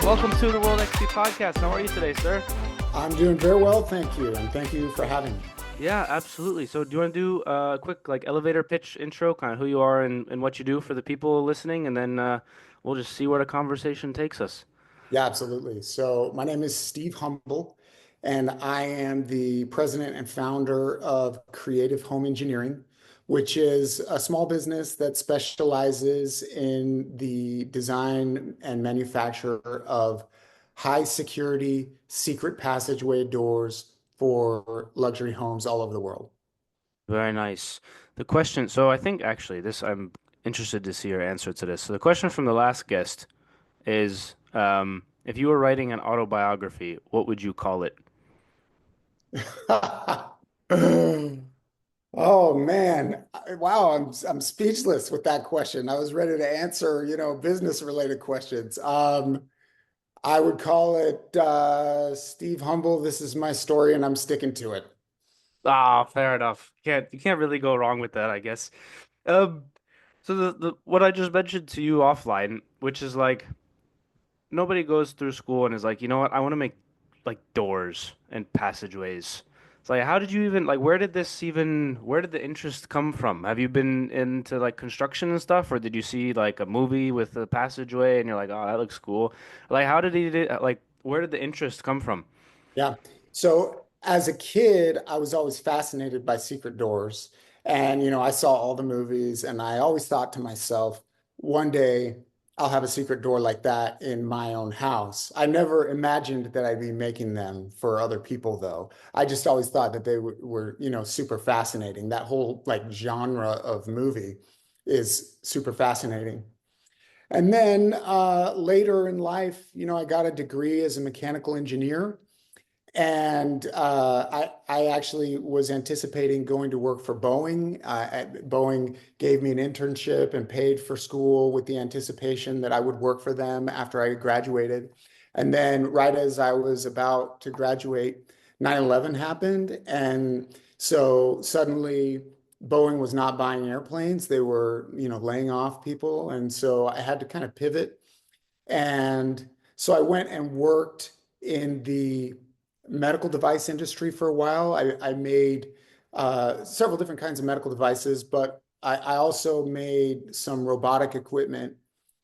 Welcome to the World XP podcast. How are you today, sir? I'm doing very well, thank you, and thank you for having me. Yeah, absolutely. So, do you want to do a quick elevator pitch intro, kind of who you are and what you do for the people listening, and then we'll just see where the conversation takes us. Yeah, absolutely. So my name is Steve Humble, and I am the president and founder of Creative Home Engineering, which is a small business that specializes in the design and manufacture of high security secret passageway doors for luxury homes all over the world. Very nice. The question, so I think actually this, I'm interested to see your answer to this. So, the question from the last guest is, if you were writing an autobiography, what would you call it? Oh man. Wow, I'm speechless with that question. I was ready to answer, business related questions. I would call it Steve Humble. This is my story and I'm sticking to it. Ah, fair enough. You can't really go wrong with that, I guess. Um, so the what I just mentioned to you offline, which is like nobody goes through school and is like, you know what, I want to make like doors and passageways. It's like, how did you even like, where did the interest come from? Have you been into like construction and stuff, or did you see like a movie with a passageway and you're like, oh, that looks cool? Like, how did like, where did the interest come from? Yeah. So as a kid, I was always fascinated by secret doors. And, I saw all the movies and I always thought to myself, one day I'll have a secret door like that in my own house. I never imagined that I'd be making them for other people, though. I just always thought that they were, super fascinating. That whole like genre of movie is super fascinating. And then later in life, I got a degree as a mechanical engineer. And I actually was anticipating going to work for Boeing. Boeing gave me an internship and paid for school with the anticipation that I would work for them after I graduated. And then, right as I was about to graduate, 9/11 happened. And so suddenly, Boeing was not buying airplanes. They were, laying off people. And so I had to kind of pivot. And so I went and worked in the medical device industry for a while. I made several different kinds of medical devices, but I also made some robotic equipment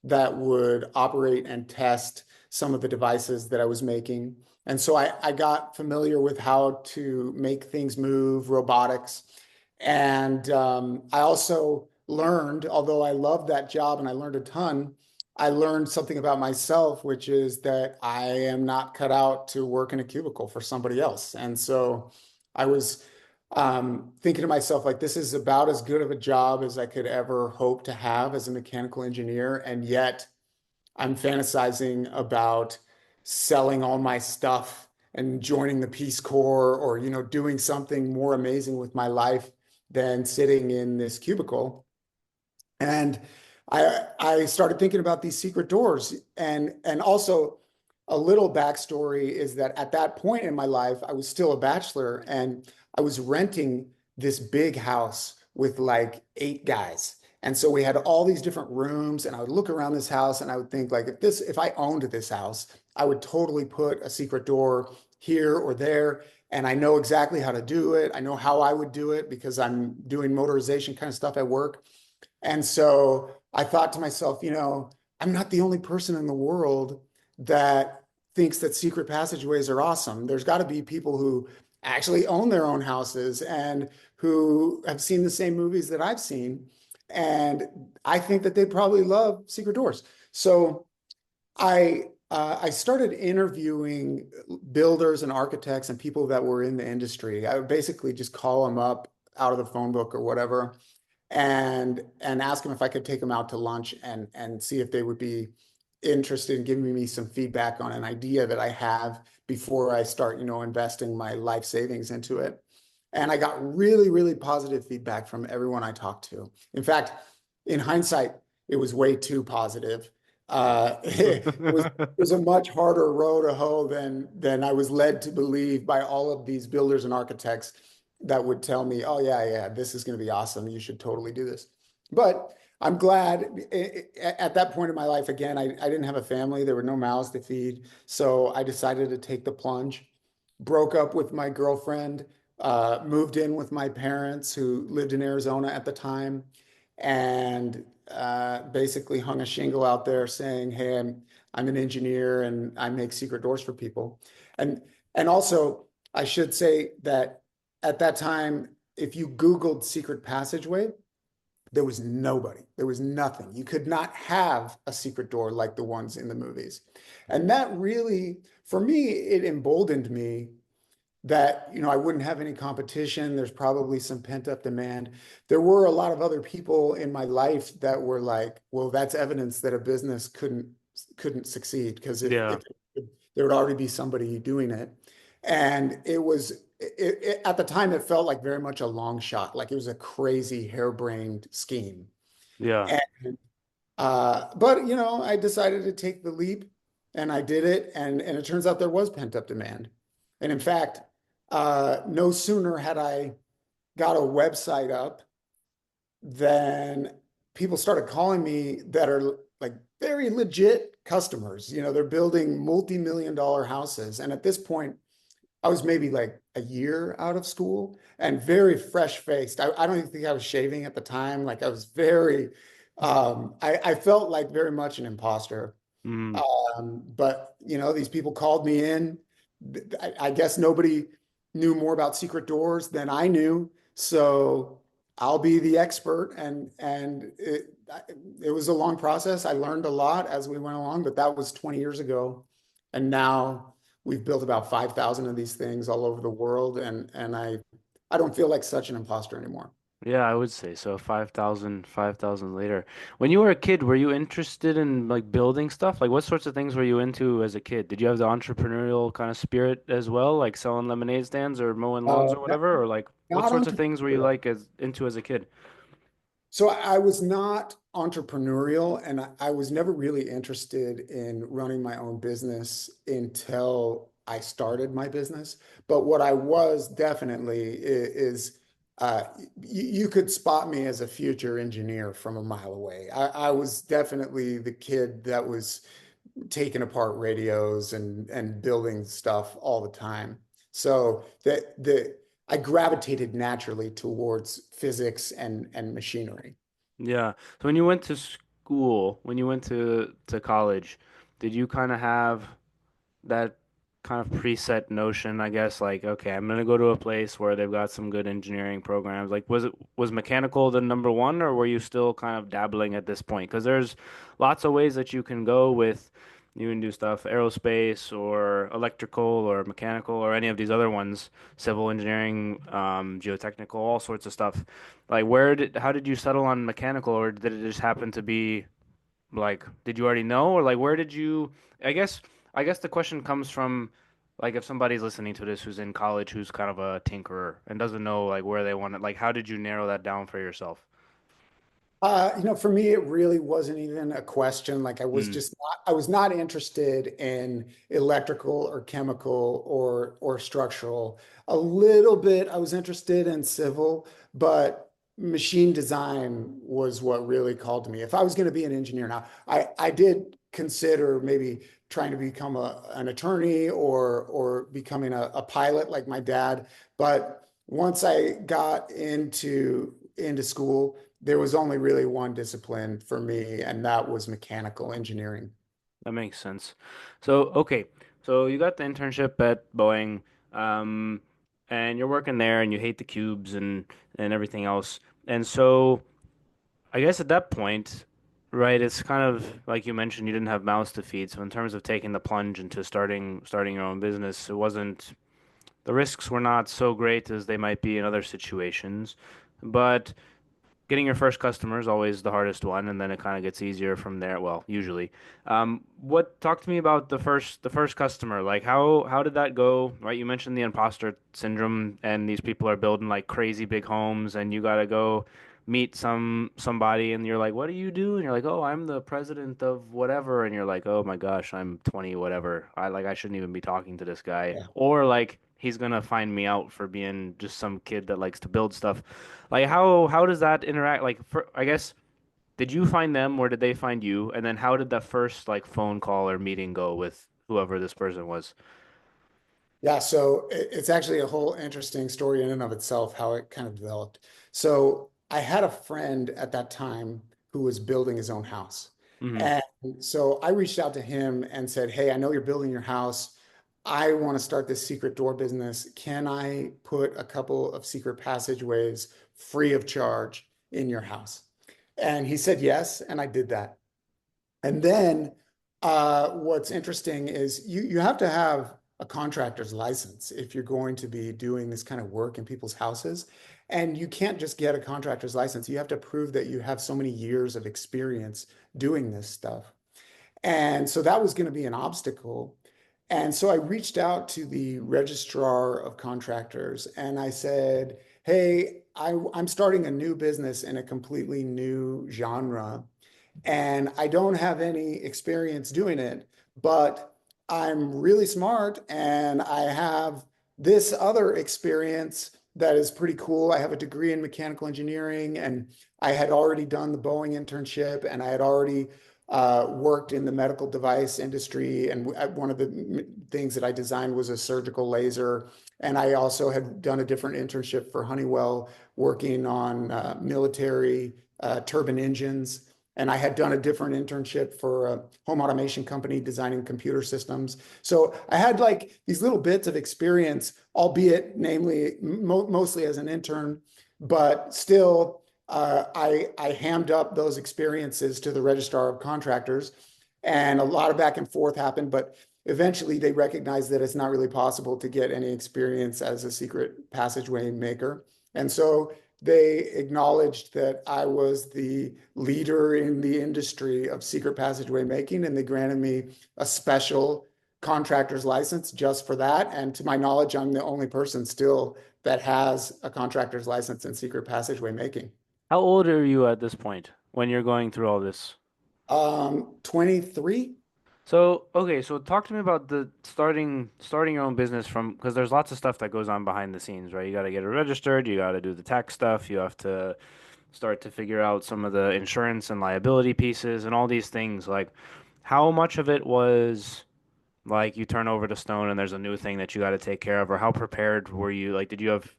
that would operate and test some of the devices that I was making. And so I got familiar with how to make things move, robotics. And I also learned, although I loved that job and I learned a ton, I learned something about myself, which is that I am not cut out to work in a cubicle for somebody else. And so I was thinking to myself, like, this is about as good of a job as I could ever hope to have as a mechanical engineer. And yet I'm fantasizing about selling all my stuff and joining the Peace Corps or, doing something more amazing with my life than sitting in this cubicle. And I started thinking about these secret doors. And also a little backstory is that at that point in my life, I was still a bachelor and I was renting this big house with like 8 guys. And so we had all these different rooms, and I would look around this house and I would think like if I owned this house, I would totally put a secret door here or there. And I know exactly how to do it. I know how I would do it because I'm doing motorization kind of stuff at work. And so I thought to myself, I'm not the only person in the world that thinks that secret passageways are awesome. There's got to be people who actually own their own houses and who have seen the same movies that I've seen. And I think that they probably love secret doors. So I started interviewing builders and architects and people that were in the industry. I would basically just call them up out of the phone book or whatever and ask them if I could take them out to lunch and see if they would be interested in giving me some feedback on an idea that I have before I start, investing my life savings into it. And I got really, really positive feedback from everyone I talked to. In fact, in hindsight, it was way too positive. It was a much harder row to hoe than I was led to believe by all of these builders and architects that would tell me, oh yeah, yeah, this is going to be awesome. You should totally do this. But I'm glad at that point in my life, again, I didn't have a family. There were no mouths to feed. So I decided to take the plunge, broke up with my girlfriend, moved in with my parents who lived in Arizona at the time, and basically hung a shingle out there saying, "Hey, I'm an engineer and I make secret doors for people." And and also, I should say that at that time, if you Googled secret passageway, there was nobody. There was nothing. You could not have a secret door like the ones in the movies. And that really, for me, it emboldened me that, I wouldn't have any competition. There's probably some pent-up demand. There were a lot of other people in my life that were like, well, that's evidence that a business couldn't succeed because Yeah. if there would already be somebody doing it. And at the time it felt like very much a long shot, like it was a crazy harebrained scheme. Yeah. And but I decided to take the leap and I did it, and it turns out there was pent-up demand. And in fact, no sooner had I got a website up than people started calling me that are like very legit customers. They're building multi-million dollar houses. And at this point, I was maybe like a year out of school and very fresh faced. I don't even think I was shaving at the time. Like I was I felt like very much an imposter. Mm. But these people called me in. I guess nobody knew more about secret doors than I knew. So I'll be the expert. And it was a long process. I learned a lot as we went along, but that was 20 years ago. And now we've built about 5,000 of these things all over the world. And I don't feel like such an imposter anymore. Yeah, I would say so. 5,000 later. When you were a kid, were you interested in like building stuff? Like what sorts of things were you into as a kid? Did you have the entrepreneurial kind of spirit as well, like selling lemonade stands or mowing lawns Uh, or whatever? Or like what Not sorts of things were you entrepreneurial. like as into as a kid? So I was not entrepreneurial, and I was never really interested in running my own business until I started my business. But what I was definitely is you could spot me as a future engineer from a mile away. I was definitely the kid that was taking apart radios and building stuff all the time. So I gravitated naturally towards physics and machinery. Yeah. So when you went to school, when you went to college, did you kind of have that kind of preset notion, I guess, like, okay, I'm gonna go to a place where they've got some good engineering programs. Like, was mechanical the number one, or were you still kind of dabbling at this point? Because there's lots of ways that you can go with, you can do stuff, aerospace or electrical or mechanical or any of these other ones, civil engineering, geotechnical, all sorts of stuff. Like, how did you settle on mechanical, or did it just happen to be? Like, did you already know, or like, where did you? I guess, I guess the question comes from, like, if somebody's listening to this who's in college, who's kind of a tinkerer and doesn't know like where they want it, like, how did you narrow that down for yourself? For me, it really wasn't even a question. Like Mm, I was not interested in electrical or chemical or structural. A little bit, I was interested in civil, but machine design was what really called to me. If I was going to be an engineer now, I did consider maybe trying to become an attorney or becoming a pilot like my dad. But once I got into school, there was only really one discipline for me, and that was mechanical engineering. that makes sense. So, okay, so you got the internship at Boeing, um, and you're working there, and you hate the cubes and everything else, and so. I guess at that point, right, it's kind of like you mentioned, you didn't have mouths to feed. So in terms of taking the plunge into starting your own business, it wasn't the risks were not so great as they might be in other situations. But getting your first customer is always the hardest one, and then it kind of gets easier from there. Well, usually. What talk to me about the first customer? Like how did that go? Right, you mentioned the imposter syndrome, and these people are building like crazy big homes, and you gotta go meet somebody, and you're like, what do you do? And you're like, oh, I'm the president of whatever, and you're like, oh my gosh, I'm 20 whatever. I shouldn't even be talking to this guy, Yeah. or like he's gonna find me out for being just some kid that likes to build stuff. Like how does that interact? Like for I guess did you find them or did they find you? And then how did that first like phone call or meeting go with whoever this person was? Yeah, so it's actually a whole interesting story in and of itself, how it kind of developed. So I had a friend at that time who was building his own house. Hmm. And so I reached out to him and said, "Hey, I know you're building your house. I want to start this secret door business. Can I put a couple of secret passageways free of charge in your house?" And he said yes, and I did that. And then what's interesting is you have to have a contractor's license if you're going to be doing this kind of work in people's houses. And you can't just get a contractor's license. You have to prove that you have so many years of experience doing this stuff. And so that was going to be an obstacle. And so I reached out to the registrar of contractors and I said, "Hey, I'm starting a new business in a completely new genre and I don't have any experience doing it, but I'm really smart and I have this other experience that is pretty cool. I have a degree in mechanical engineering and I had already done the Boeing internship and I had already worked in the medical device industry. And one of the things that I designed was a surgical laser. And I also had done a different internship for Honeywell working on military turbine engines. And I had done a different internship for a home automation company designing computer systems. So I had like these little bits of experience, albeit namely mostly as an intern, but still I hammed up those experiences to the registrar of contractors, and a lot of back and forth happened. But eventually, they recognized that it's not really possible to get any experience as a secret passageway maker, and so they acknowledged that I was the leader in the industry of secret passageway making, and they granted me a special contractor's license just for that. And to my knowledge, I'm the only person still that has a contractor's license in secret passageway making. How old are you at this point when you're going through all this? 23. So, okay, so talk to me about the starting your own business from because there's lots of stuff that goes on behind the scenes, right? You got to get it registered, you got to do the tax stuff, you have to start to figure out some of the insurance and liability pieces and all these things. Like, how much of it was like you turn over the stone and there's a new thing that you got to take care of, or how prepared were you? Like, did you have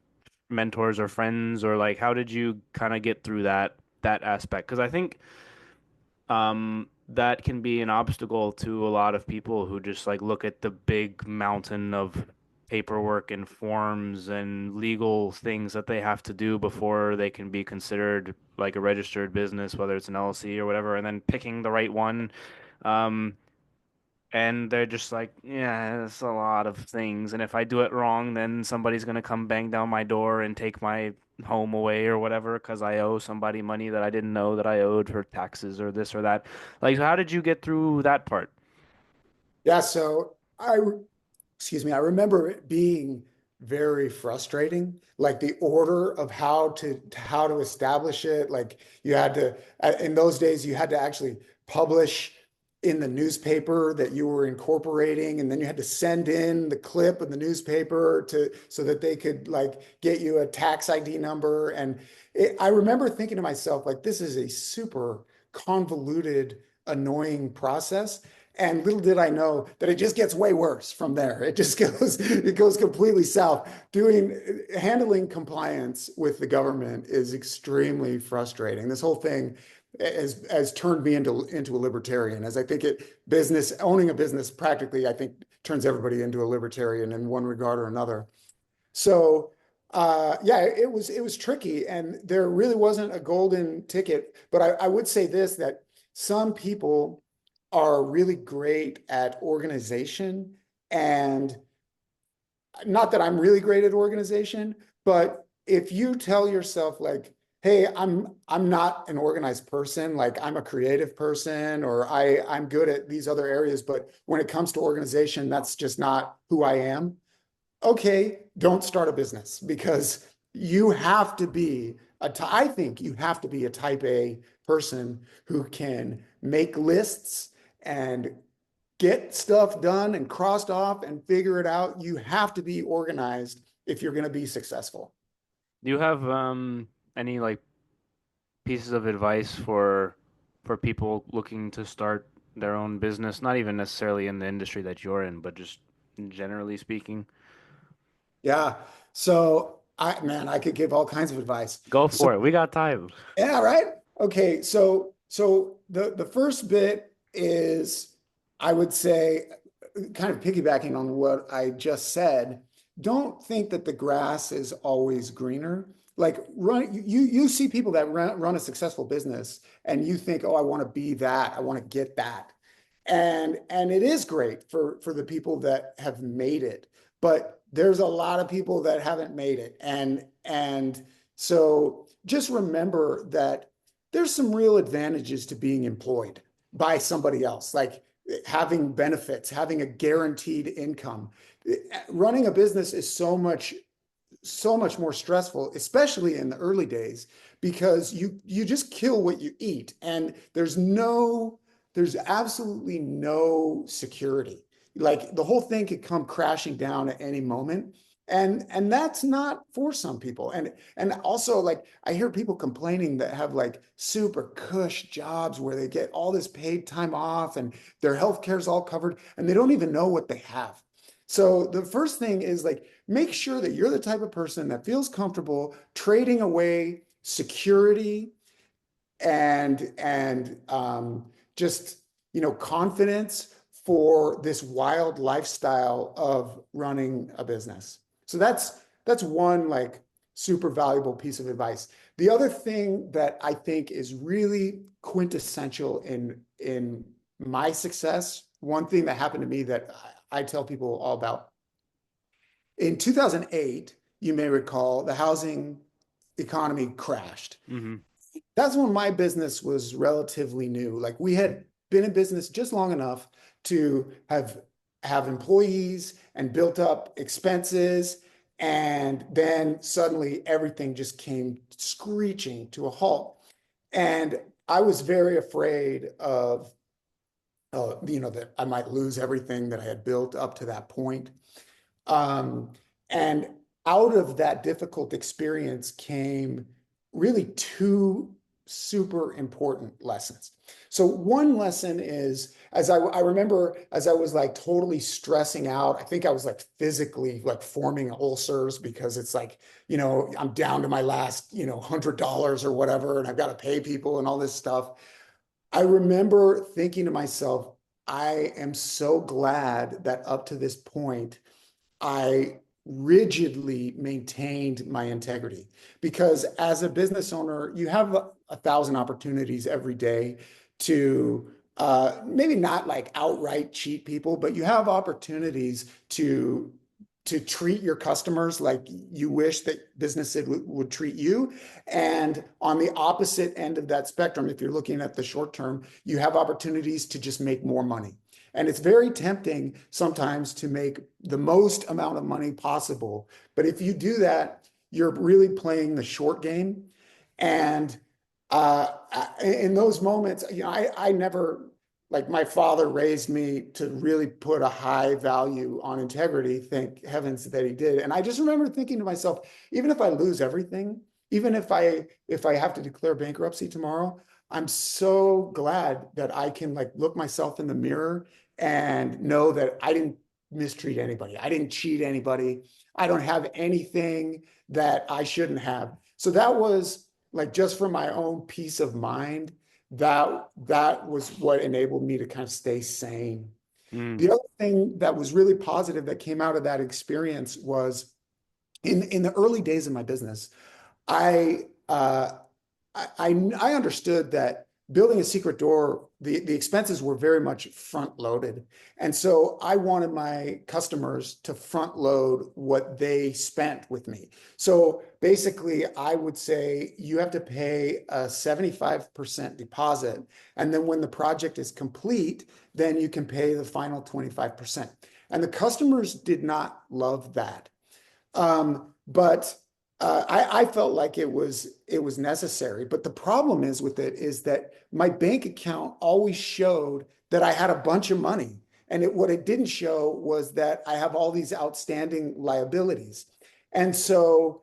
mentors or friends, or like how did you kind of get through that aspect? Because I think that can be an obstacle to a lot of people who just like look at the big mountain of paperwork and forms and legal things that they have to do before they can be considered like a registered business, whether it's an LLC or whatever, and then picking the right one. Um, and they're just like, yeah, it's a lot of things. And if I do it wrong, then somebody's gonna come bang down my door and take my home away or whatever because I owe somebody money that I didn't know that I owed for taxes or this or that. Like, how did you get through that part? Yeah, so excuse me, I remember it being very frustrating, like the order of how to establish it. Like you had to in those days you had to actually publish in the newspaper that you were incorporating, and then you had to send in the clip of the newspaper to so that they could like get you a tax ID number. And I remember thinking to myself, like, this is a super convoluted, annoying process. And little did I know that it just gets way worse from there. It goes completely south. Handling compliance with the government is extremely frustrating. This whole thing has turned me into a libertarian, as I think owning a business practically, I think turns everybody into a libertarian in one regard or another. So yeah, it was tricky, and there really wasn't a golden ticket. But I would say this, that some people are really great at organization, and not that I'm really great at organization, but if you tell yourself like, "Hey, I'm not an organized person, like I'm a creative person, or I'm good at these other areas, but when it comes to organization, that's just not who I am." Okay, don't start a business because you have to be I think you have to be a type A person who can make lists and get stuff done and crossed off and figure it out. You have to be organized if you're going to be successful. Do you have any like pieces of advice for for people looking to start their own business, not even necessarily in the industry that you're in, but just generally speaking? Yeah. So man, I could give all kinds of advice. Go So for it. We got time. yeah, right. Okay. So the first bit is, I would say, kind of piggybacking on what I just said, don't think that the grass is always greener. Like you see people that run a successful business and you think, oh, I want to be that, I want to get that. And it is great for the people that have made it, but there's a lot of people that haven't made it. And so just remember that there's some real advantages to being employed by somebody else, like having benefits, having a guaranteed income. Running a business is so much more stressful, especially in the early days, because you just kill what you eat, and there's absolutely no security. Like the whole thing could come crashing down at any moment. And that's not for some people. And also, like, I hear people complaining that have like super cush jobs where they get all this paid time off and their health care is all covered and they don't even know what they have. So the first thing is, like, make sure that you're the type of person that feels comfortable trading away security and just, confidence for this wild lifestyle of running a business. So that's one, like, super valuable piece of advice. The other thing that I think is really quintessential in my success, one thing that happened to me that I tell people all about. In 2008, you may recall, the housing economy crashed. Hmm. That's when my business was relatively new. Like, we had been in business just long enough to have employees and built up expenses, and then suddenly everything just came screeching to a halt. And I was very afraid of, that I might lose everything that I had built up to that point. Um, and out of that difficult experience came really two super important lessons. So one lesson is, I remember, as I was like totally stressing out, I think I was like physically like forming ulcers because it's like, I'm down to my last, $100 or whatever, and I've got to pay people and all this stuff. I remember thinking to myself, I am so glad that up to this point, I rigidly maintained my integrity, because as a business owner, you have a thousand opportunities every day to maybe not like outright cheat people, but you have opportunities to treat your customers like you wish that businesses would treat you. And on the opposite end of that spectrum, if you're looking at the short term, you have opportunities to just make more money. And it's very tempting sometimes to make the most amount of money possible. But if you do that, you're really playing the short game. And in those moments, I never, like, my father raised me to really put a high value on integrity. Thank heavens that he did. And I just remember thinking to myself, even if I lose everything, even if I have to declare bankruptcy tomorrow, I'm so glad that I can, like, look myself in the mirror and know that I didn't mistreat anybody. I didn't cheat anybody. I don't have anything that I shouldn't have. So that was, like, just for my own peace of mind, that was what enabled me to kind of stay sane. Mm. The other thing that was really positive that came out of that experience was, in the early days of my business, I uh, I understood that building a secret door, the expenses were very much front loaded. And so I wanted my customers to front load what they spent with me. So basically, I would say you have to pay a 75% deposit. And then when the project is complete, then you can pay the final 25%. And the customers did not love that. But I felt like it was necessary. But the problem is with it is that my bank account always showed that I had a bunch of money. And what it didn't show was that I have all these outstanding liabilities. And so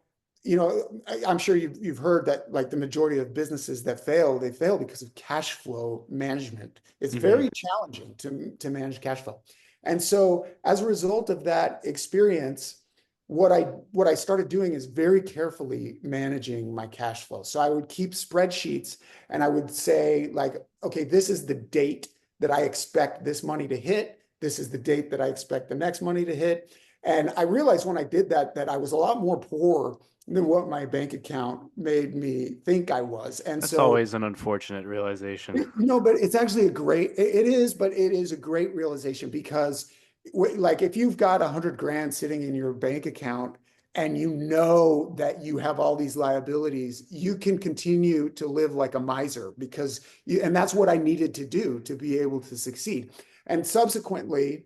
I'm sure you've heard that like the majority of businesses that fail, they fail because of cash flow management. It's Hmm. very challenging to manage cash flow. And so as a result of that experience, what I started doing is very carefully managing my cash flow. So I would keep spreadsheets and I would say like, okay, this is the date that I expect this money to hit. This is the date that I expect the next money to hit. And I realized when I did that, that I was a lot more poor than what my bank account made me think I was. And That's so, always an unfortunate realization. but it's actually it is, but it is a great realization because like if you've got 100 grand sitting in your bank account and you know that you have all these liabilities, you can continue to live like a miser because and that's what I needed to do to be able to succeed. And subsequently,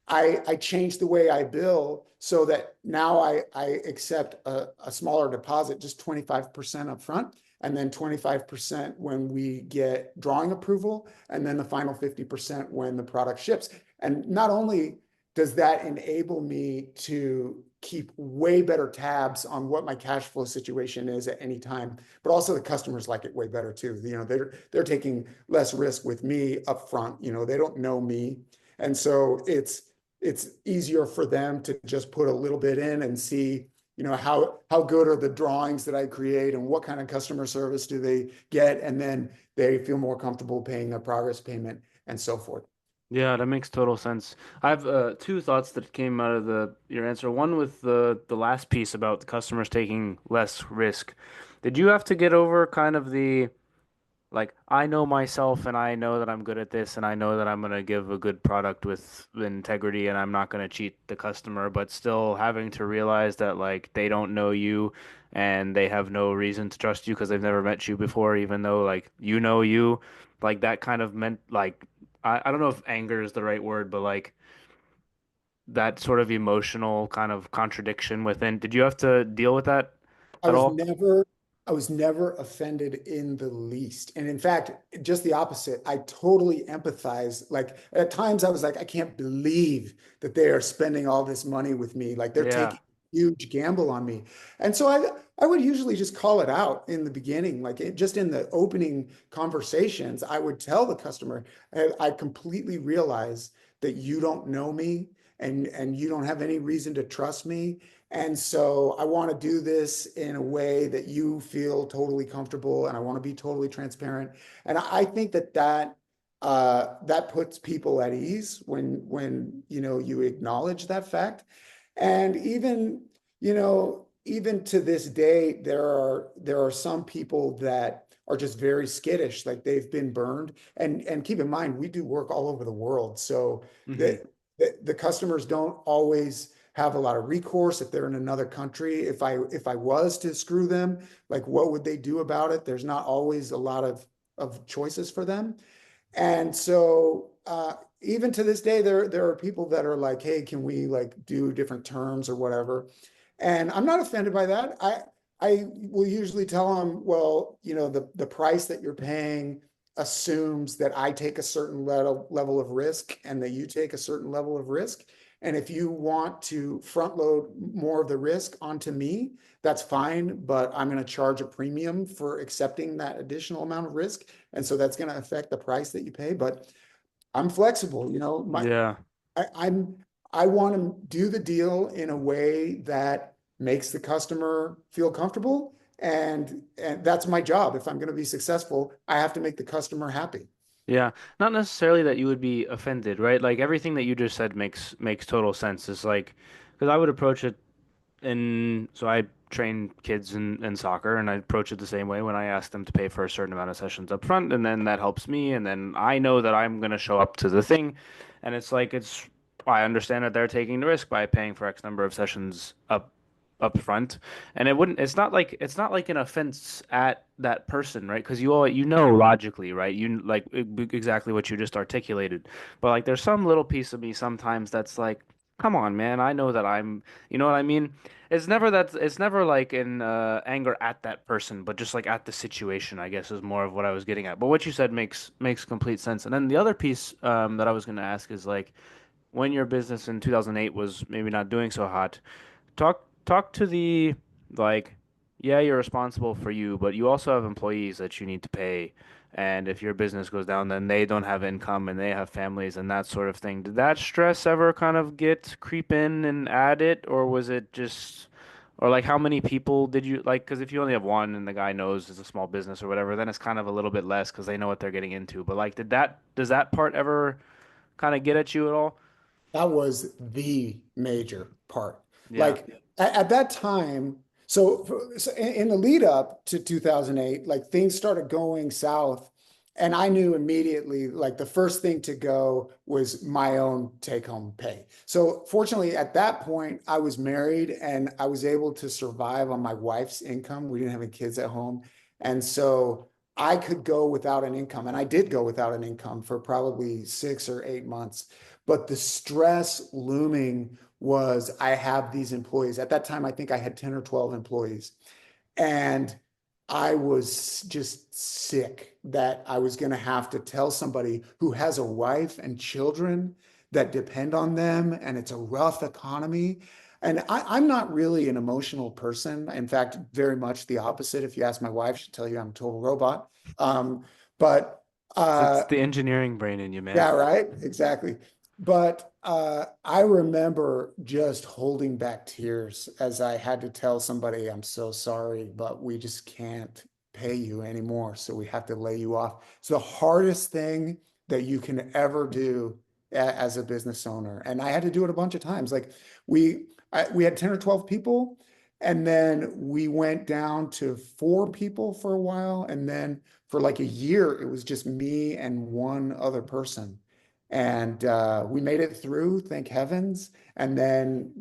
I changed the way I bill so that now I accept a smaller deposit, just 25% upfront, and then 25% when we get drawing approval, and then the final 50% when the product ships. And not only does that enable me to keep way better tabs on what my cash flow situation is at any time, but also the customers like it way better too. They're taking less risk with me upfront. They don't know me. And so it's easier for them to just put a little bit in and see, how good are the drawings that I create and what kind of customer service do they get, and then they feel more comfortable paying a progress payment and so forth. Yeah, that makes total sense. I have two thoughts that came out of the your answer. One with the last piece about the customers taking less risk. Did you have to get over kind of the like I know myself and I know that I'm good at this and I know that I'm gonna give a good product with integrity and I'm not gonna cheat the customer, but still having to realize that like they don't know you and they have no reason to trust you because they've never met you before, even though like you know you, like that kind of meant like I don't know if anger is the right word, but like that sort of emotional kind of contradiction within. Did you have to deal with that I at was all? never I was never offended in the least. And in fact, just the opposite. I totally empathize. Like at times I was like, I can't believe that they are spending all this money with me. Like they're Yeah. taking a huge gamble on me. And so I would usually just call it out in the beginning, like just in the opening conversations, I would tell the customer, I completely realize that you don't know me and you don't have any reason to trust me. And so I want to do this in a way that you feel totally comfortable, and I want to be totally transparent. And I think that puts people at ease when you acknowledge that fact. And even to this day, there are some people that are just very skittish, like they've been burned. And keep in mind, we do work all over the world, so Hmm. the customers don't always have a lot of recourse if they're in another country. If I was to screw them, like what would they do about it? There's not always a lot of choices for them. And so even to this day, there are people that are like, hey, can we like do different terms or whatever? And I'm not offended by that. I will usually tell them, well, the price that you're paying assumes that I take a certain level of risk and that you take a certain level of risk. And if you want to front load more of the risk onto me, that's fine, but I'm going to charge a premium for accepting that additional amount of risk. And so that's going to affect the price that you pay. But I'm flexible, Yeah. I'm I want to do the deal in a way that makes the customer feel comfortable. And that's my job. If I'm going to be successful, I have to make the customer happy. Yeah, not necessarily that you would be offended, right? Like everything that you just said makes total sense. It's like because I would approach it in so I train kids in soccer and I approach it the same way when I ask them to pay for a certain amount of sessions up front and then that helps me and then I know that I'm gonna show up to the thing and it's like it's I understand that they're taking the risk by paying for X number of sessions up front and it's not like an offense at that person, right? Because you know logically, right? You like exactly what you just articulated, but like there's some little piece of me sometimes that's like, come on, man, I know that I'm, you know what I mean? It's never like in anger at that person, but just like at the situation, I guess is more of what I was getting at. But what you said makes complete sense. And then the other piece that I was going to ask is like when your business in 2008 was maybe not doing so hot, talk to the like yeah, you're responsible for you, but you also have employees that you need to pay. And if your business goes down, then they don't have income and they have families and that sort of thing. Did that stress ever kind of get creep in and add it, or was it just, or like how many people did you like? Because if you only have one and the guy knows it's a small business or whatever, then it's kind of a little bit less because they know what they're getting into. But like, does that part ever kind of get at you at all? That was the major part. Yeah. Like at that time, so in the lead up to 2008, like things started going south. And I knew immediately, like the first thing to go was my own take home pay. So fortunately, at that point, I was married and I was able to survive on my wife's income. We didn't have any kids at home. And so I could go without an income. And I did go without an income for probably 6 or 8 months. But the stress looming was I have these employees. At that time, I think I had 10 or 12 employees. And I was just sick that I was going to have to tell somebody who has a wife and children that depend on them, and it's a rough economy. And I'm not really an emotional person. In fact, very much the opposite. If you ask my wife, she'll tell you I'm a total robot. Um, but It's uh, the engineering brain in you, man. yeah, right. Exactly. But I remember just holding back tears as I had to tell somebody, I'm so sorry, but we just can't pay you anymore. So we have to lay you off. It's the hardest thing that you can ever do as a business owner. And I had to do it a bunch of times. Like we had 10 or 12 people, and then we went down to 4 people for a while. And then for like a year, it was just me and one other person. And we made it through, thank heavens. And then,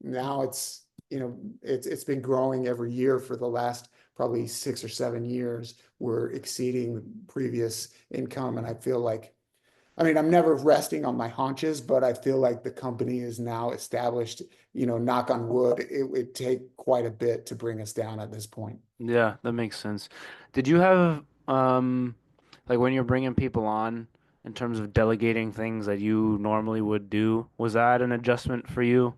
now it's been growing every year for the last probably 6 or 7 years. We're exceeding previous income. And I feel like, I mean, I'm never resting on my haunches, but I feel like the company is now established, knock on wood, it would take quite a bit to bring us down at this point. Yeah, that makes sense. Did you have like when you're bringing people on in terms of delegating things that you normally would do, was that an adjustment for you?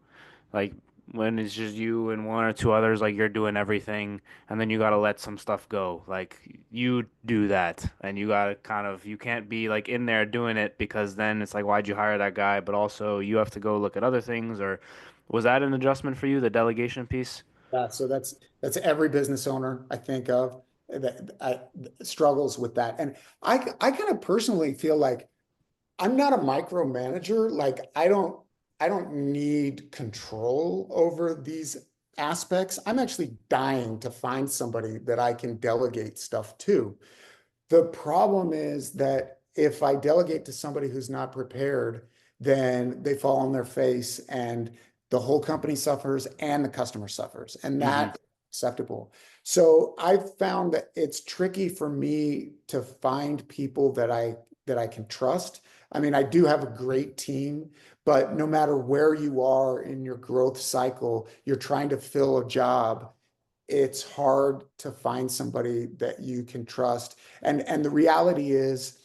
Like when it's just you and one or two others, like you're doing everything and then you got to let some stuff go. Like you do that and you got to kind of you can't be like in there doing it because then it's like why'd you hire that guy? But also you have to go look at other things or was that an adjustment for you, the delegation piece? Yeah, so that's every business owner I think of that struggles with that. And I kind of personally feel like I'm not a micromanager. Like I don't need control over these aspects. I'm actually dying to find somebody that I can delegate stuff to. The problem is that if I delegate to somebody who's not prepared, then they fall on their face and the whole company suffers and the customer suffers. And Hmm. that's acceptable. So I've found that it's tricky for me to find people that I can trust. I mean, I do have a great team, but no matter where you are in your growth cycle, you're trying to fill a job, it's hard to find somebody that you can trust. And the reality is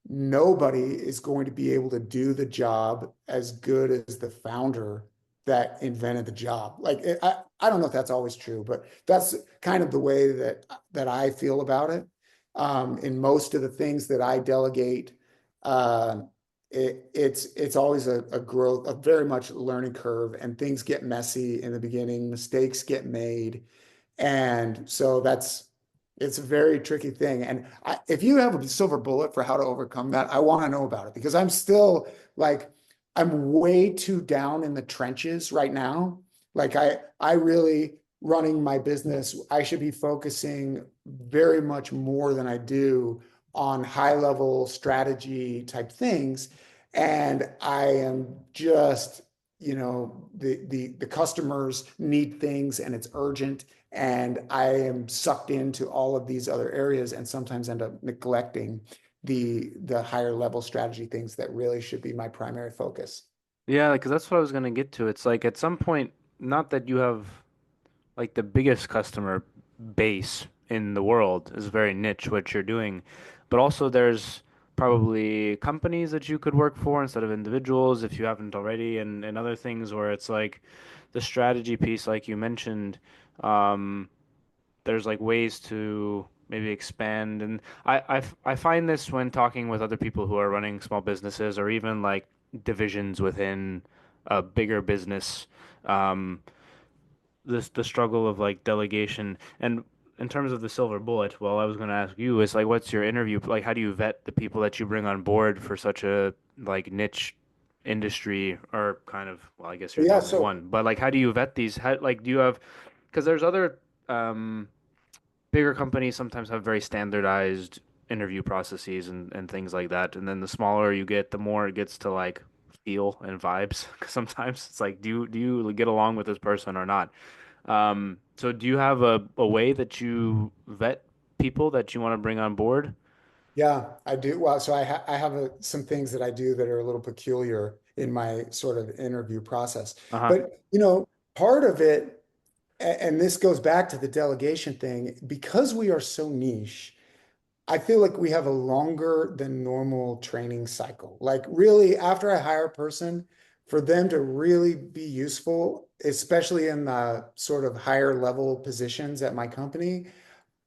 nobody is going to be able to do the job as good as the founder that invented the job. Like I don't know if that's always true, but that's kind of the way that I feel about it. In most of the things that I delegate, uh, it's always a growth, a very much learning curve, and things get messy in the beginning, mistakes get made, and so it's a very tricky thing. And if you have a silver bullet for how to overcome that, I want to know about it because I'm still like, I'm way too down in the trenches right now. Like I really running my business, I should be focusing very much more than I do on high level strategy type things. And I am just, the customers need things and it's urgent, and I am sucked into all of these other areas and sometimes end up neglecting the higher level strategy things that really should be my primary focus. Yeah, because that's what I was gonna get to. It's like at some point, not that you have like the biggest customer base in the world is very niche what you're doing, but also there's probably companies that you could work for instead of individuals if you haven't already, and other things where it's like the strategy piece, like you mentioned. there's like ways to maybe expand. And I find this when talking with other people who are running small businesses or even like divisions within a bigger business. Um, the struggle of like delegation and in terms of the silver bullet, well, I was going to ask you is like, what's your interview like? How do you vet the people that you bring on board for such a like niche industry or kind of, well, I guess you're the Yeah, only so one, but like, how do you vet these? How like do you have? Because there's other um bigger companies sometimes have very standardized interview processes and things like that, and then the smaller you get, the more it gets to like feel and vibes. 'Cause sometimes it's like, do you get along with this person or not? So do you have a way that you vet people that you want to bring on board? yeah, I do. Well, so I have some things that I do that are a little peculiar in my sort of interview process. Uh-huh. But, part of it, and this goes back to the delegation thing, because we are so niche, I feel like we have a longer than normal training cycle. Like, really, after I hire a person, for them to really be useful, especially in the sort of higher level positions at my company,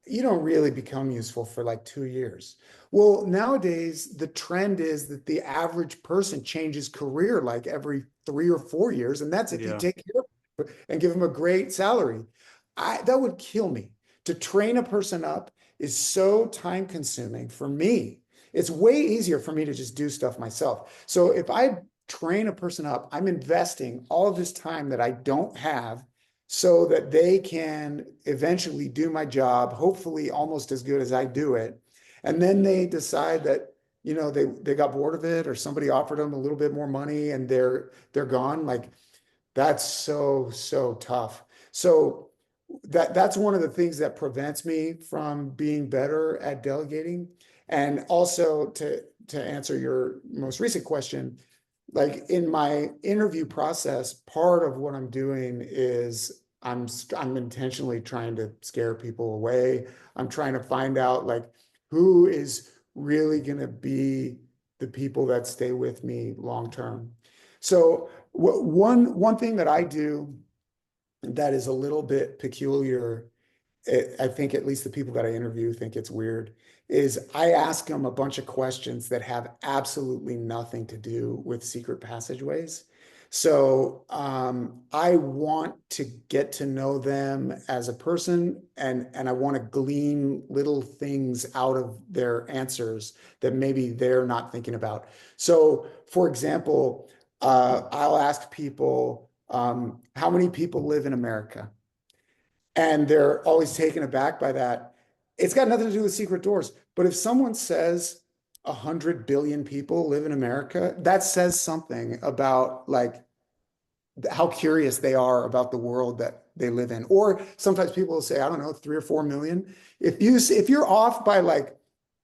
you don't really become useful for like 2 years. Well, nowadays, the trend is that the average person changes career like every 3 or 4 years, and that's if you Yeah. take care of them and give them a great salary. That would kill me. To train a person up is so time consuming for me. It's way easier for me to just do stuff myself. So if I train a person up, I'm investing all of this time that I don't have so that they can eventually do my job, hopefully almost as good as I do it. And then they decide that, they got bored of it or somebody offered them a little bit more money and they're gone. Like, that's so, so tough. So that's one of the things that prevents me from being better at delegating. And also to answer your most recent question, like in my interview process, part of what I'm doing is I'm intentionally trying to scare people away. I'm trying to find out like who is really going to be the people that stay with me long term. So one thing that I do that is a little bit peculiar, I think at least the people that I interview think it's weird, is I ask them a bunch of questions that have absolutely nothing to do with secret passageways. So I want to get to know them as a person, and I want to glean little things out of their answers that maybe they're not thinking about. So, for example, I'll ask people, how many people live in America? And they're always taken aback by that. It's got nothing to do with secret doors. But if someone says 100 billion people live in America, that says something about like how curious they are about the world that they live in. Or sometimes people will say, I don't know, 3 or 4 million. If you're off by like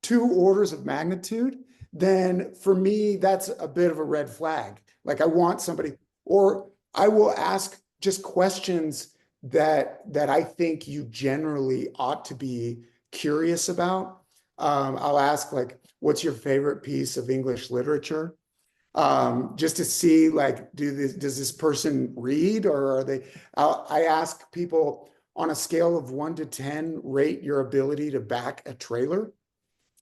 2 orders of magnitude, then for me, that's a bit of a red flag. Like I want somebody, or I will ask just questions that I think you generally ought to be curious about. I'll ask like, what's your favorite piece of English literature? Just to see like, does this person read or are they? I ask people on a scale of 1 to 10, rate your ability to back a trailer.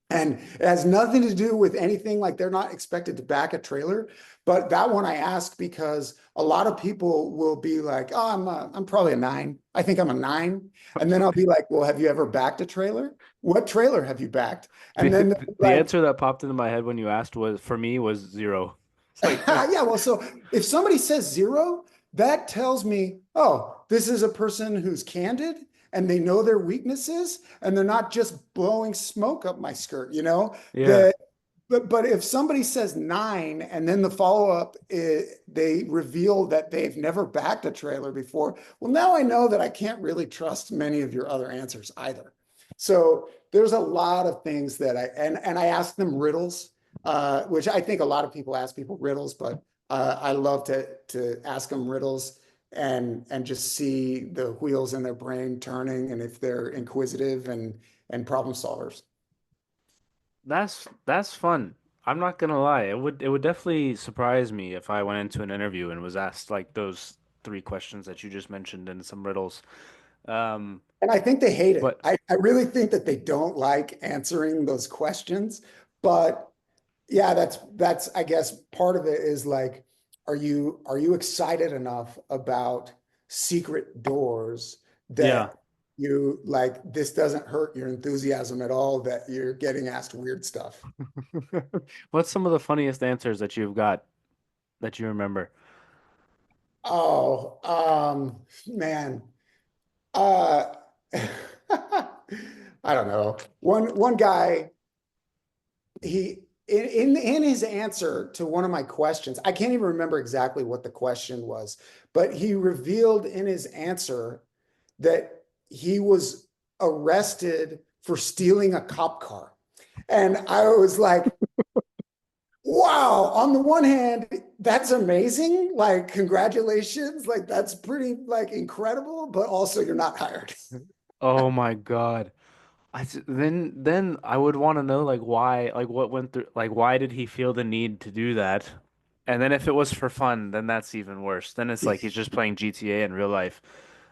And it has nothing to do with anything like they're not expected to back a trailer. But that one I ask because a lot of people will be like, oh, I'm probably a 9. I think I'm a 9. And then I'll be like, well, have you ever backed a trailer? What trailer have you backed? The, And then they'll the be the like, answer that popped into my head when you asked was for me was zero. It's like yeah, well, so if somebody says 0, that tells me, oh, this is a person who's candid and they know their weaknesses and they're not just blowing smoke up my skirt, yeah. that but if somebody says 9 and then the follow-up they reveal that they've never backed a trailer before, well, now I know that I can't really trust many of your other answers either. So there's a lot of things that and I ask them riddles, which I think a lot of people ask people riddles, but I love to ask them riddles and just see the wheels in their brain turning and if they're inquisitive and problem solvers. That's fun. I'm not gonna lie. It would definitely surprise me if I went into an interview and was asked like those three questions that you just mentioned and some riddles. Um, And I think they hate it. but I really think that they don't like answering those questions. But yeah, that's I guess part of it is like, are you excited enough about secret doors yeah. that you like this doesn't hurt your enthusiasm at all that you're getting asked weird stuff? What's some of the funniest answers that you've got that you remember? Oh, man. Uh I don't know. One guy he in his answer to one of my questions, I can't even remember exactly what the question was, but he revealed in his answer that he was arrested for stealing a cop car. And I was like, wow, on the one hand, that's amazing. Like, congratulations. Like, that's pretty like incredible, but also you're not hired. Oh my God. Then I would want to know like why, like what went through, like why did he feel the need to do that? And then if it was for fun, then that's even worse. Then it's like he's just playing GTA in real life.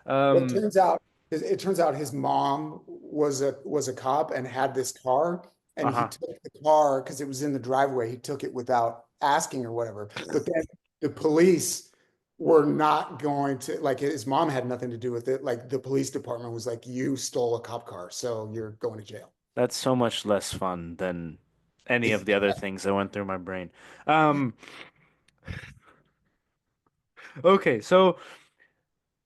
Well, Um, it turns out his mom was a cop and had this car, and he uh-huh. took the car because it was in the driveway. He took it without asking or whatever. But then the police were not going to like his mom had nothing to do with it. Like the police department was like, "You stole a cop car, so you're going to jail." That's so much less fun than any of the other things that went through my brain. Um, okay, so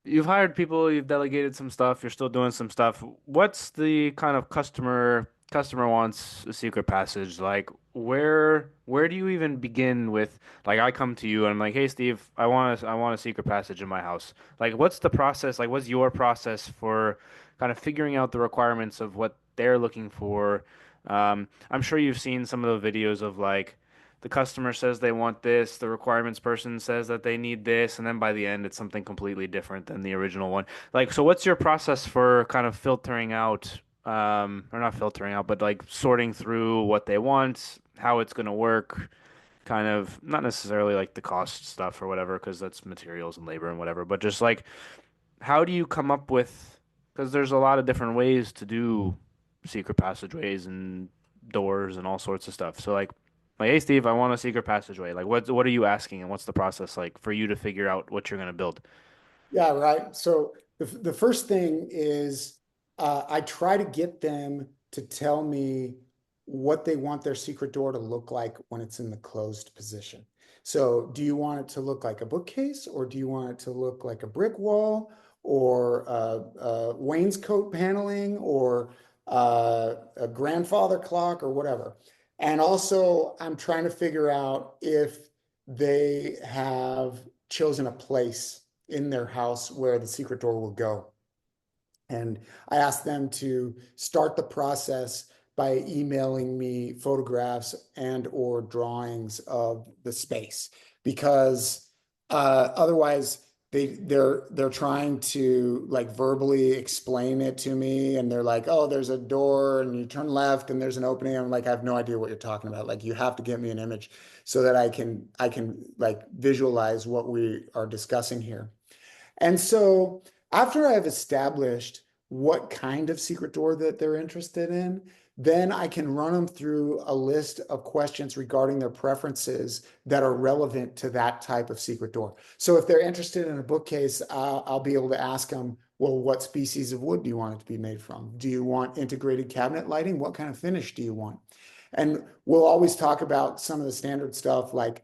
you've hired people, you've delegated some stuff, you're still doing some stuff. What's the kind of customer wants a secret passage? Like where do you even begin with like I come to you and I'm like, "Hey Steve, I want a secret passage in my house." Like what's the process? Like what's your process for kind of figuring out the requirements of what they're looking for? I'm sure you've seen some of the videos of like the customer says they want this, the requirements person says that they need this, and then by the end it's something completely different than the original one. Like, so what's your process for kind of filtering out, or not filtering out, but like sorting through what they want, how it's going to work, kind of not necessarily like the cost stuff or whatever, because that's materials and labor and whatever, but just like how do you come up with, because there's a lot of different ways to do secret passageways and doors and all sorts of stuff. So like, hey Steve, I want a secret passageway. Like what are you asking and what's the process like for you to figure out what you're gonna build? Yeah, right. So the first thing is I try to get them to tell me what they want their secret door to look like when it's in the closed position. So do you want it to look like a bookcase, or do you want it to look like a brick wall, or wainscot paneling, or a grandfather clock, or whatever? And also, I'm trying to figure out if they have chosen a place in their house where the secret door will go. And I asked them to start the process by emailing me photographs and or drawings of the space because otherwise they're trying to like verbally explain it to me and they're like, oh, there's a door and you turn left and there's an opening. I'm like, I have no idea what you're talking about. Like you have to get me an image so that I can like visualize what we are discussing here. And so after I've established what kind of secret door that they're interested in, then I can run them through a list of questions regarding their preferences that are relevant to that type of secret door. So if they're interested in a bookcase, I'll be able to ask them, well, what species of wood do you want it to be made from? Do you want integrated cabinet lighting? What kind of finish do you want? And we'll always talk about some of the standard stuff like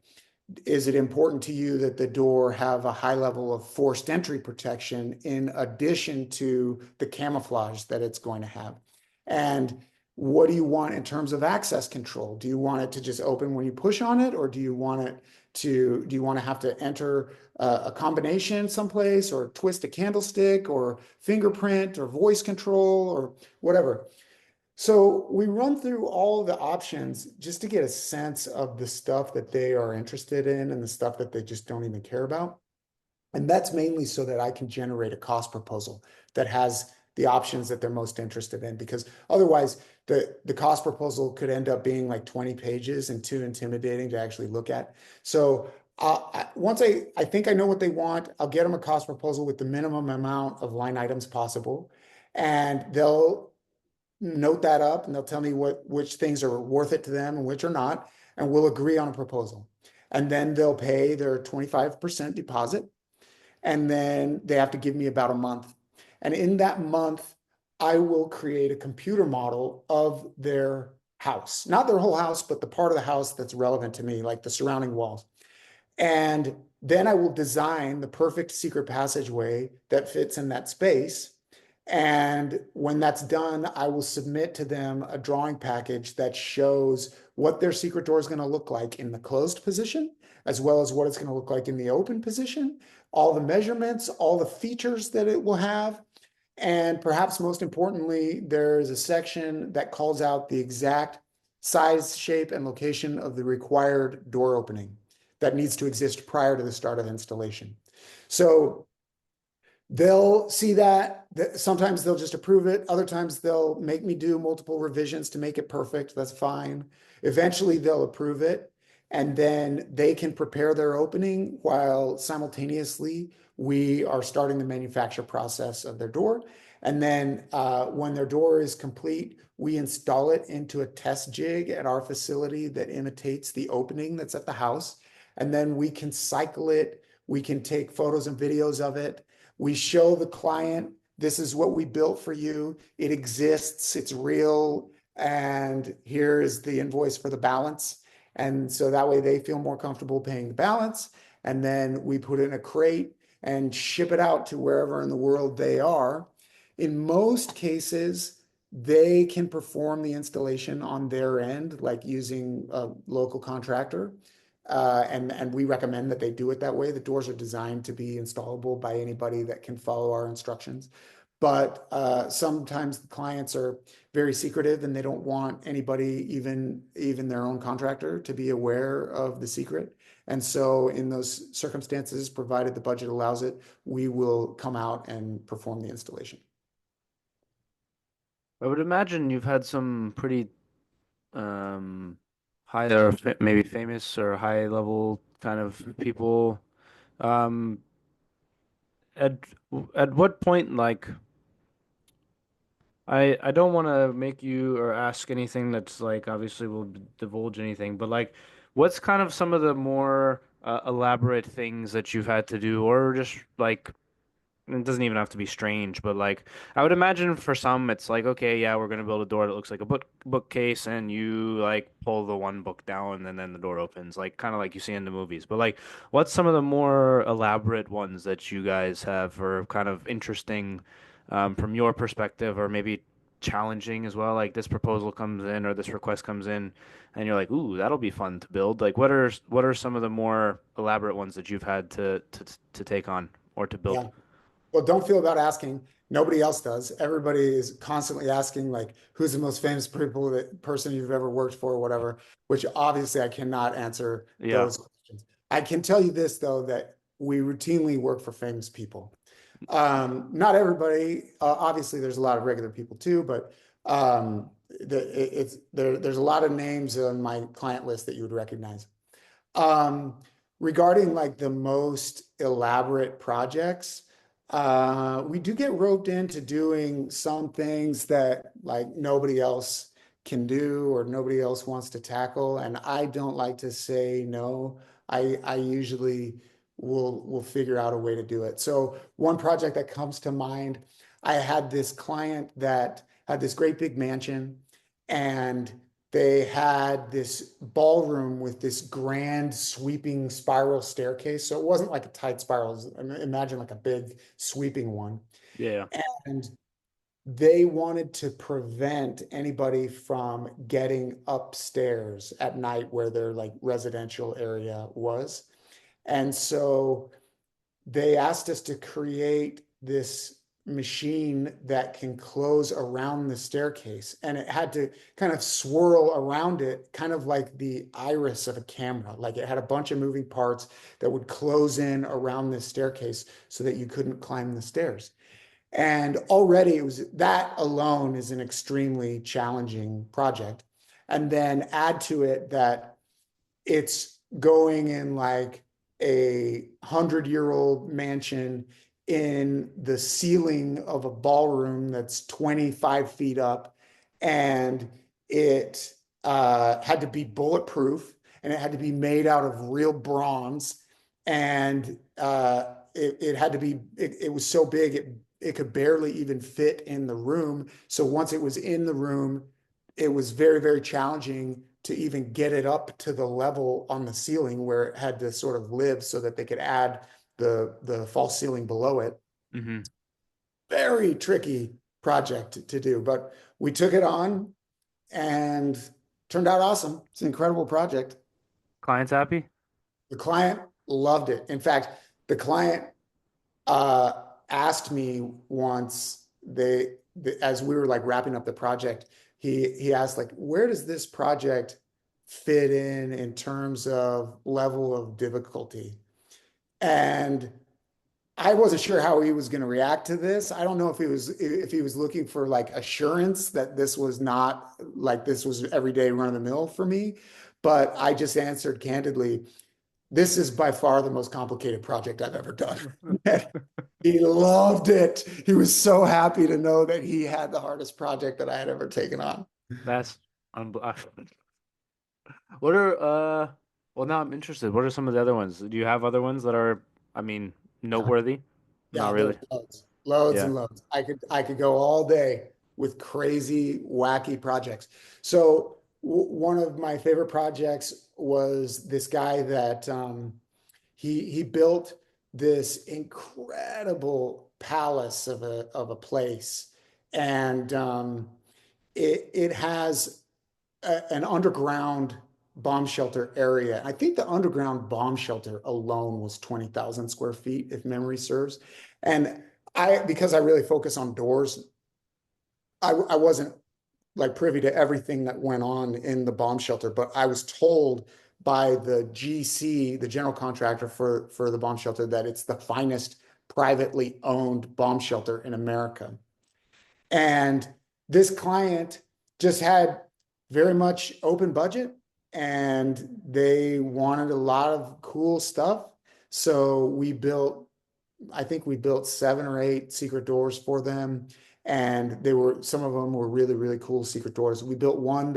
is it important to you that the door have a high level of forced entry protection in addition to the camouflage that it's going to have? And what do you want in terms of access control? Do you want it to just open when you push on it, or do you want to have to enter a combination someplace, or twist a candlestick, or fingerprint, or voice control, or whatever? So we run through all the options just to get a sense of the stuff that they are interested in and the stuff that they just don't even care about. And that's mainly so that I can generate a cost proposal that has the options that they're most interested in, because otherwise the cost proposal could end up being like 20 pages and too intimidating to actually look at. So Once I think I know what they want, I'll get them a cost proposal with the minimum amount of line items possible. And they'll note that up and they'll tell me which things are worth it to them and which are not. And we'll agree on a proposal. And then they'll pay their 25% deposit. And then they have to give me about a month. And in that month, I will create a computer model of their house, not their whole house, but the part of the house that's relevant to me, like the surrounding walls. And then I will design the perfect secret passageway that fits in that space. And when that's done, I will submit to them a drawing package that shows what their secret door is going to look like in the closed position, as well as what it's going to look like in the open position, all the measurements, all the features that it will have. And perhaps most importantly, there's a section that calls out the exact size, shape, and location of the required door opening that needs to exist prior to the start of installation. So they'll see that. Sometimes they'll just approve it. Other times they'll make me do multiple revisions to make it perfect. That's fine. Eventually they'll approve it. And then they can prepare their opening while simultaneously we are starting the manufacture process of their door. And then when their door is complete, we install it into a test jig at our facility that imitates the opening that's at the house. And then we can cycle it. We can take photos and videos of it. We show the client, this is what we built for you. It exists, it's real, and here is the invoice for the balance. And so that way they feel more comfortable paying the balance. And then we put it in a crate and ship it out to wherever in the world they are. In most cases, they can perform the installation on their end, like using a local contractor. And we recommend that they do it that way. The doors are designed to be installable by anybody that can follow our instructions. But sometimes the clients are very secretive and they don't want anybody, even their own contractor, to be aware of the secret. And so in those circumstances, provided the budget allows it, we will come out and perform the installation. I would imagine you've had some pretty um high or maybe famous or high level kind of people. Um, at at what point, like, I don't want to make you or ask anything that's like obviously will divulge anything, but like, what's kind of some of the more elaborate things that you've had to do, or just like it doesn't even have to be strange, but like I would imagine for some it's like, okay, yeah, we're gonna build a door that looks like a bookcase and you like pull the one book down and then the door opens, like kind of like you see in the movies. But like what's some of the more elaborate ones that you guys have or kind of interesting from your perspective or maybe challenging as well? Like this proposal comes in or this request comes in and you're like, "Ooh, that'll be fun to build." Like what are some of the more elaborate ones that you've had to take on or to build? Yeah. Well, don't feel about asking. Nobody else does. Everybody is constantly asking, like, who's the most famous person you've ever worked for, or whatever, which obviously I cannot answer Yeah. those questions. I can tell you this, though, that we routinely work for famous people. Not everybody, obviously, there's a lot of regular people too, but there's a lot of names on my client list that you would recognize. Um, Regarding like the most elaborate projects, we do get roped into doing some things that like nobody else can do or nobody else wants to tackle. And I don't like to say no. I usually will figure out a way to do it. So one project that comes to mind, I had this client that had this great big mansion and they had this ballroom with this grand sweeping spiral staircase. So it wasn't like a tight spiral. Imagine like a big sweeping one. Yeah. And they wanted to prevent anybody from getting upstairs at night where their like residential area was. And so they asked us to create this machine that can close around the staircase and it had to kind of swirl around it kind of like the iris of a camera, like it had a bunch of moving parts that would close in around the staircase so that you couldn't climb the stairs. And already it was that alone is an extremely challenging project. And then add to it that it's going in like a 100-year-old mansion in the ceiling of a ballroom that's 25 feet up, and it had to be bulletproof, and it had to be made out of real bronze, and it had to be it was so big it could barely even fit in the room. So once it was in the room, it was very challenging to even get it up to the level on the ceiling where it had to sort of live so that they could add the false ceiling below it. Hmm. Very tricky project to do, but we took it on and turned out awesome. It's an incredible project. Client's happy? The client loved it. In fact, the client uh, asked me once, as we were like wrapping up the project, he asked like, where does this project fit in terms of level of difficulty? And I wasn't sure how he was going to react to this. I don't know if he was looking for like assurance that this was not like this was everyday run of the mill for me, but I just answered candidly, this is by far the most complicated project I've ever done. He loved it. He was so happy to know that he had the hardest project that I had ever taken on. That's unbelievable. What are well now I'm interested. What are some of the other ones? Do you have other ones that are, I mean, noteworthy? Not Yeah, really. there's loads Yeah. and loads. I could go all day with crazy, wacky projects. So one of my favorite projects was this guy that he built this incredible palace of a place, and it has an underground bomb shelter area. I think the underground bomb shelter alone was 20,000 square feet, if memory serves. And because I really focus on doors, I wasn't like privy to everything that went on in the bomb shelter, but I was told by the GC, the general contractor for the bomb shelter, that it's the finest privately owned bomb shelter in America. And this client just had very much open budget and they wanted a lot of cool stuff. So I think we built 7 or 8 secret doors for them. And some of them were really cool secret doors. We built one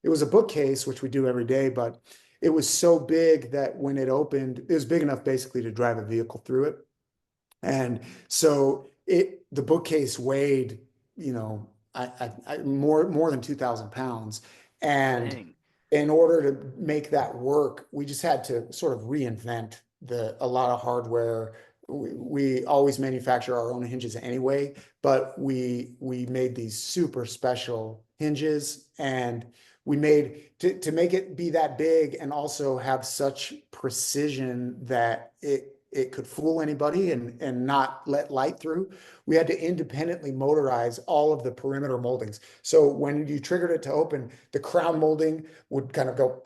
it was a bookcase, which we do every day, but it was so big that when it opened, it was big enough basically to drive a vehicle through it. And so the bookcase weighed, more than 2,000 pounds. And Dang. in order to make that work, we just had to sort of reinvent a lot of hardware. We always manufacture our own hinges anyway, but we made these super special hinges, and we made to make it be that big and also have such precision that it could fool anybody and not let light through. We had to independently motorize all of the perimeter moldings. So when you triggered it to open, the crown molding would kind of go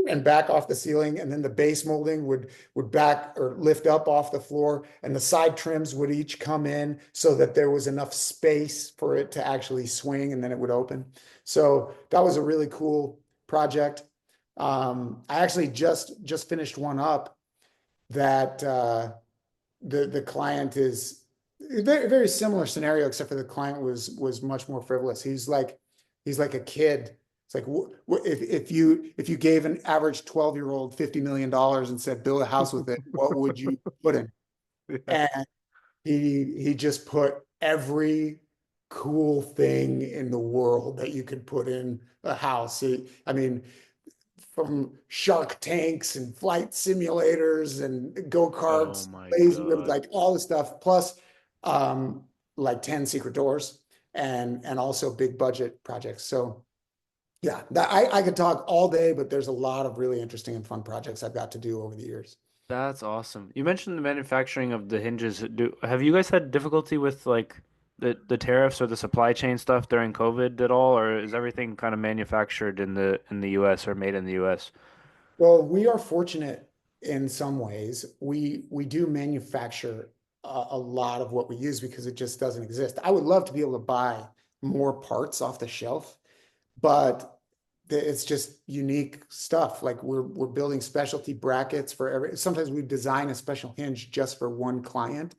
and back off the ceiling, and then the base molding would back or lift up off the floor, and the side trims would each come in so that there was enough space for it to actually swing, and then it would open. So that was a really cool project. I actually just finished one up that the client is very similar scenario, except for the client was much more frivolous. He's like a kid. It's like if you gave an average 12-year-old $50 million and said build a house with it, what would you put in? Yeah. And he just put every cool thing in the world that you could put in a house. I mean, from Shark Tanks and flight simulators and Oh go-karts, my lazy ribbons, God. like all the stuff, plus like 10 secret doors and also big budget projects. So yeah, I could talk all day, but there's a lot of really interesting and fun projects I've got to do over the years. That's awesome. You mentioned the manufacturing of the hinges. Have you guys had difficulty with like the tariffs or the supply chain stuff during COVID at all, or is everything kind of manufactured in the US or made in the US? Well, we are fortunate in some ways. We do manufacture a lot of what we use because it just doesn't exist. I would love to be able to buy more parts off the shelf, but it's just unique stuff. Like we're building specialty brackets for every. Sometimes we design a special hinge just for one client.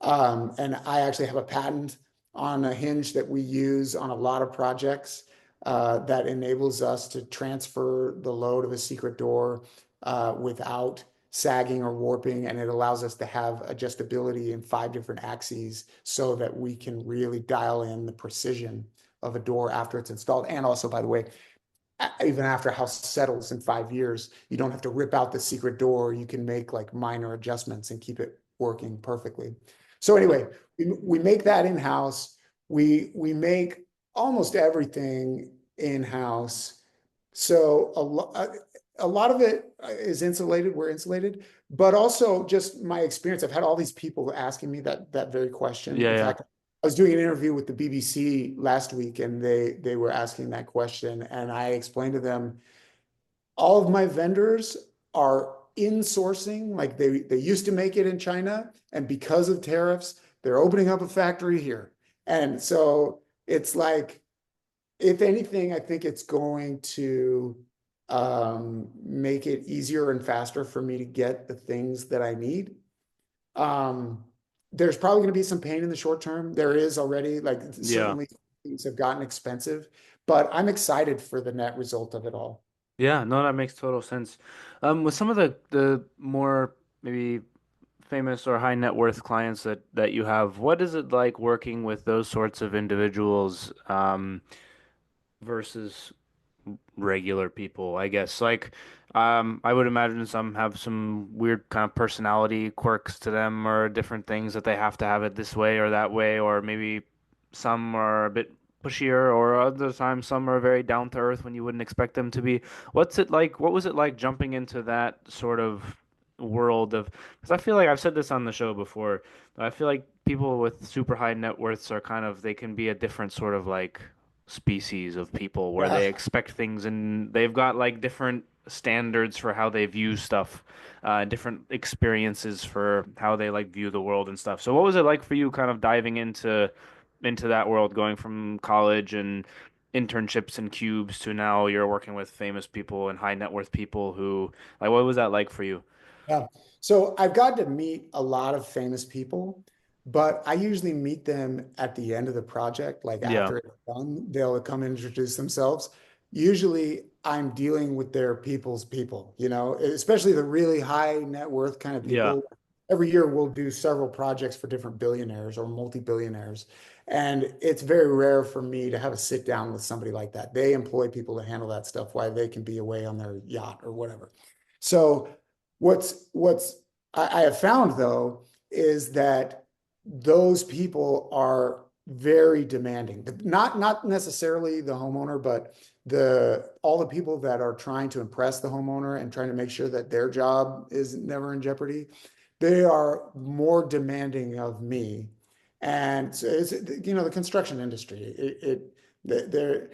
And I actually have a patent on a hinge that we use on a lot of projects that enables us to transfer the load of a secret door without sagging or warping. And it allows us to have adjustability in 5 different axes so that we can really dial in the precision of a door after it's installed. And also, by the way, even after a house settles in 5 years, you don't have to rip out the secret door. You can make like minor adjustments and keep it working perfectly. So anyway, we make that in-house. We make almost everything in-house. So a lot of it is insulated. We're insulated, but also just my experience. I've had all these people asking me that very question. Yeah, In yeah. fact, I was doing an interview with the BBC last week, and they were asking that question, and I explained to them all of my vendors are insourcing, like they used to make it in China, and because of tariffs, they're opening up a factory here. And so it's like, if anything, I think it's going to make it easier and faster for me to get the things that I need. Um, there's probably going to be some pain in the short term. There is already, like Yeah. certainly things have gotten expensive, but I'm excited for the net result of it all. Yeah, no, that makes total sense. With some of the more maybe famous or high net worth clients that you have, what is it like working with those sorts of individuals, versus regular people, I guess. Like, I would imagine some have some weird kind of personality quirks to them or different things that they have to have it this way or that way, or maybe some are a bit pushier, or other times some are very down to earth when you wouldn't expect them to be. What's it like? What was it like jumping into that sort of world of, because I feel like I've said this on the show before, but I feel like people with super high net worths are kind of, they can be a different sort of like species of people where Yeah. they expect things and they've got like different standards for how they view stuff, different experiences for how they like view the world and stuff. So what was it like for you kind of diving into that world, going from college and internships and cubes to now you're working with famous people and high net worth people who, like, what was that like for you? Yeah. So I've got to meet a lot of famous people, but I usually meet them at the end of the project. Like Yeah. after it's done, they'll come and introduce themselves. Usually I'm dealing with their people's people, especially the really high net worth kind of Yeah. people. Every year we'll do several projects for different billionaires or multi-billionaires. And it's very rare for me to have a sit down with somebody like that. They employ people to handle that stuff while they can be away on their yacht or whatever. So what's I have found though is that those people are very demanding. Not necessarily the homeowner, but the all the people that are trying to impress the homeowner and trying to make sure that their job is never in jeopardy. They are more demanding of me. And so it's, the construction industry, they're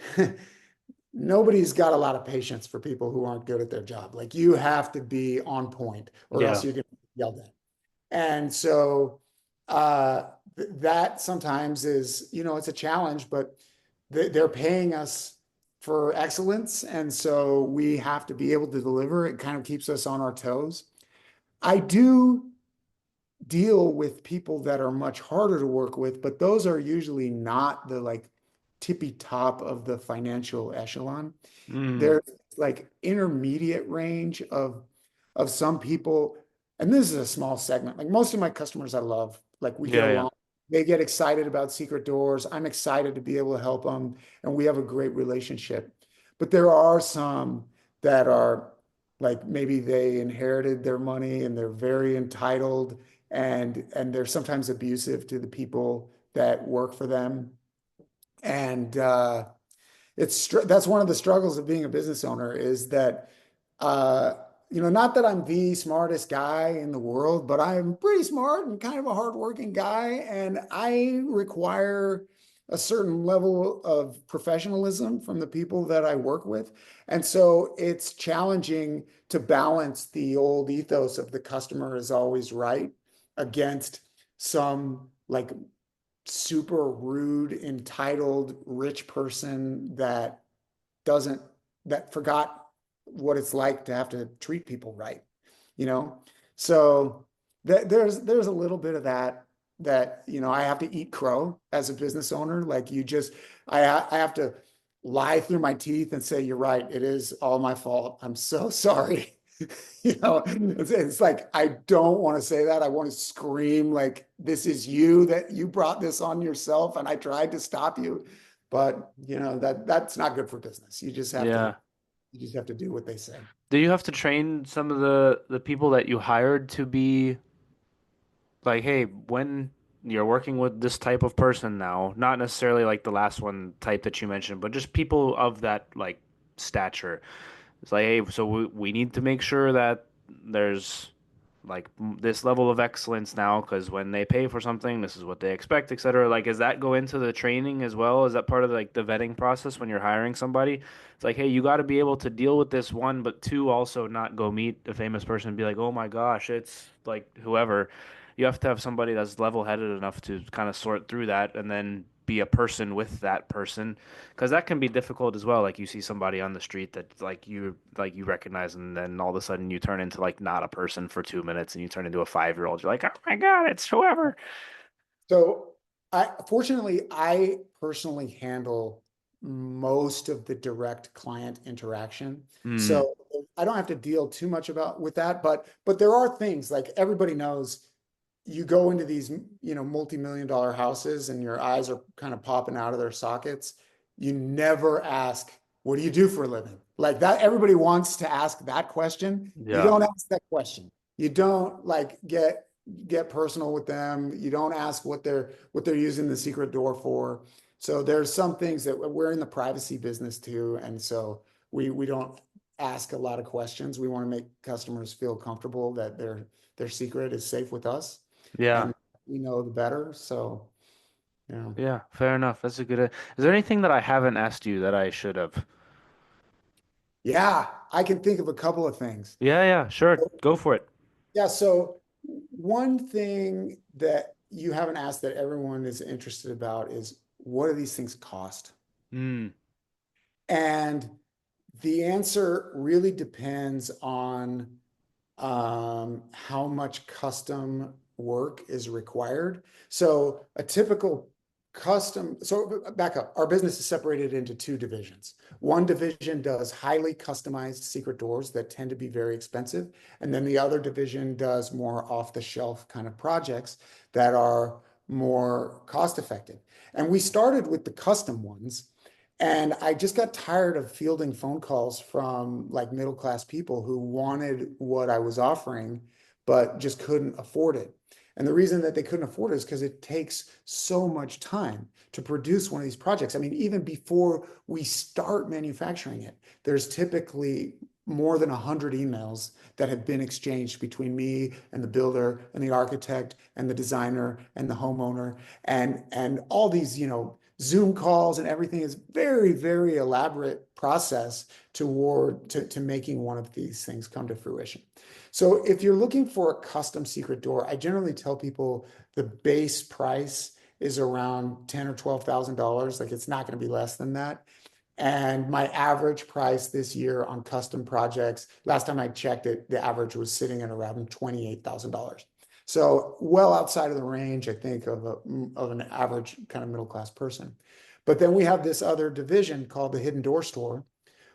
nobody's got a lot of patience for people who aren't good at their job. Like you have to be on point or else Yeah. you're going to get yelled at. And so that sometimes is, it's a challenge, but they're paying us for excellence. And so we have to be able to deliver. It kind of keeps us on our toes. I do deal with people that are much harder to work with, but those are usually not the like tippy top of the financial echelon. Mm. There's like intermediate range of some people, and this is a small segment. Like most of my customers I love, like we get Yeah, yeah. along. They get excited about secret doors. I'm excited to be able to help them, and we have a great relationship. But there are some that are like maybe they inherited their money and they're very entitled and they're sometimes abusive to the people that work for them. And that's one of the struggles of being a business owner is that uh not that I'm the smartest guy in the world, but I'm pretty smart and kind of a hardworking guy, and I require a certain level of professionalism from the people that I work with. And so it's challenging to balance the old ethos of the customer is always right against some like super rude, entitled, rich person that doesn't that forgot what it's like to have to treat people right, you know? So there's a little bit of that, I have to eat crow as a business owner. Like I have to lie through my teeth and say, you're right, it is all my fault. I'm so sorry. It's like I don't want to say that. I want to scream like this is you, that you brought this on yourself and I tried to stop you. But that's not good for business. Yeah. You just have to do what they say. Do you have to train some of the people that you hired to be like, hey, when you're working with this type of person now, not necessarily like the last one type that you mentioned, but just people of that like stature. It's like, hey, so we need to make sure that there's like this level of excellence now because when they pay for something, this is what they expect, etc. Like, does that go into the training as well? Is that part of like the vetting process when you're hiring somebody? It's like, hey, you got to be able to deal with this one, but two, also not go meet a famous person and be like, oh my gosh, it's like whoever. You have to have somebody that's level-headed enough to kind of sort through that and then be a person with that person because that can be difficult as well. Like you see somebody on the street that like you recognize, and then all of a sudden you turn into like not a person for 2 minutes, and you turn into a 5-year old. You're like, oh my God, it's whoever. So I personally handle most of the direct client interaction. Hmm. So I don't have to deal too much with that, but there are things like everybody knows you go into these, multi-million dollar houses and your eyes are kind of popping out of their sockets. You never ask, what do you do for a living? Like that, everybody wants to ask that question. You Yeah. don't ask that question. You don't like get personal with them. You don't ask what they're using the secret door for. So there's some things that we're in the privacy business too, and so we don't ask a lot of questions. We want to make customers feel comfortable that their secret is safe with us, Yeah. and we know the better. So, yeah. Yeah. Fair enough. That's a good. Is there anything that I haven't asked you that I should have? Yeah, I can think of a couple of things. Yeah. Yeah. Sure. Go for it. Yeah, so one thing that you haven't asked that everyone is interested about is what do these things cost? Hmm. And the answer really depends on how much custom work is required. So a typical so back up, our business is separated into two divisions. One division does highly customized secret doors that tend to be very expensive. And then the other division does more off the shelf kind of projects that are more cost effective. And we started with the custom ones. And I just got tired of fielding phone calls from like middle class people who wanted what I was offering, but just couldn't afford it. And the reason that they couldn't afford it is because it takes so much time to produce one of these projects. I mean, even before we start manufacturing it, there's typically more than 100 emails that have been exchanged between me and the builder and the architect and the designer and the homeowner and all these, Zoom calls and everything is very, very elaborate process to making one of these things come to fruition. So if you're looking for a custom secret door, I generally tell people the base price is around 10 or $12,000. Like it's not going to be less than that. And my average price this year on custom projects, last time I checked it, the average was sitting at around $28,000. So well outside of the range, I think, of an average kind of middle class person. But then we have this other division called the hidden door store,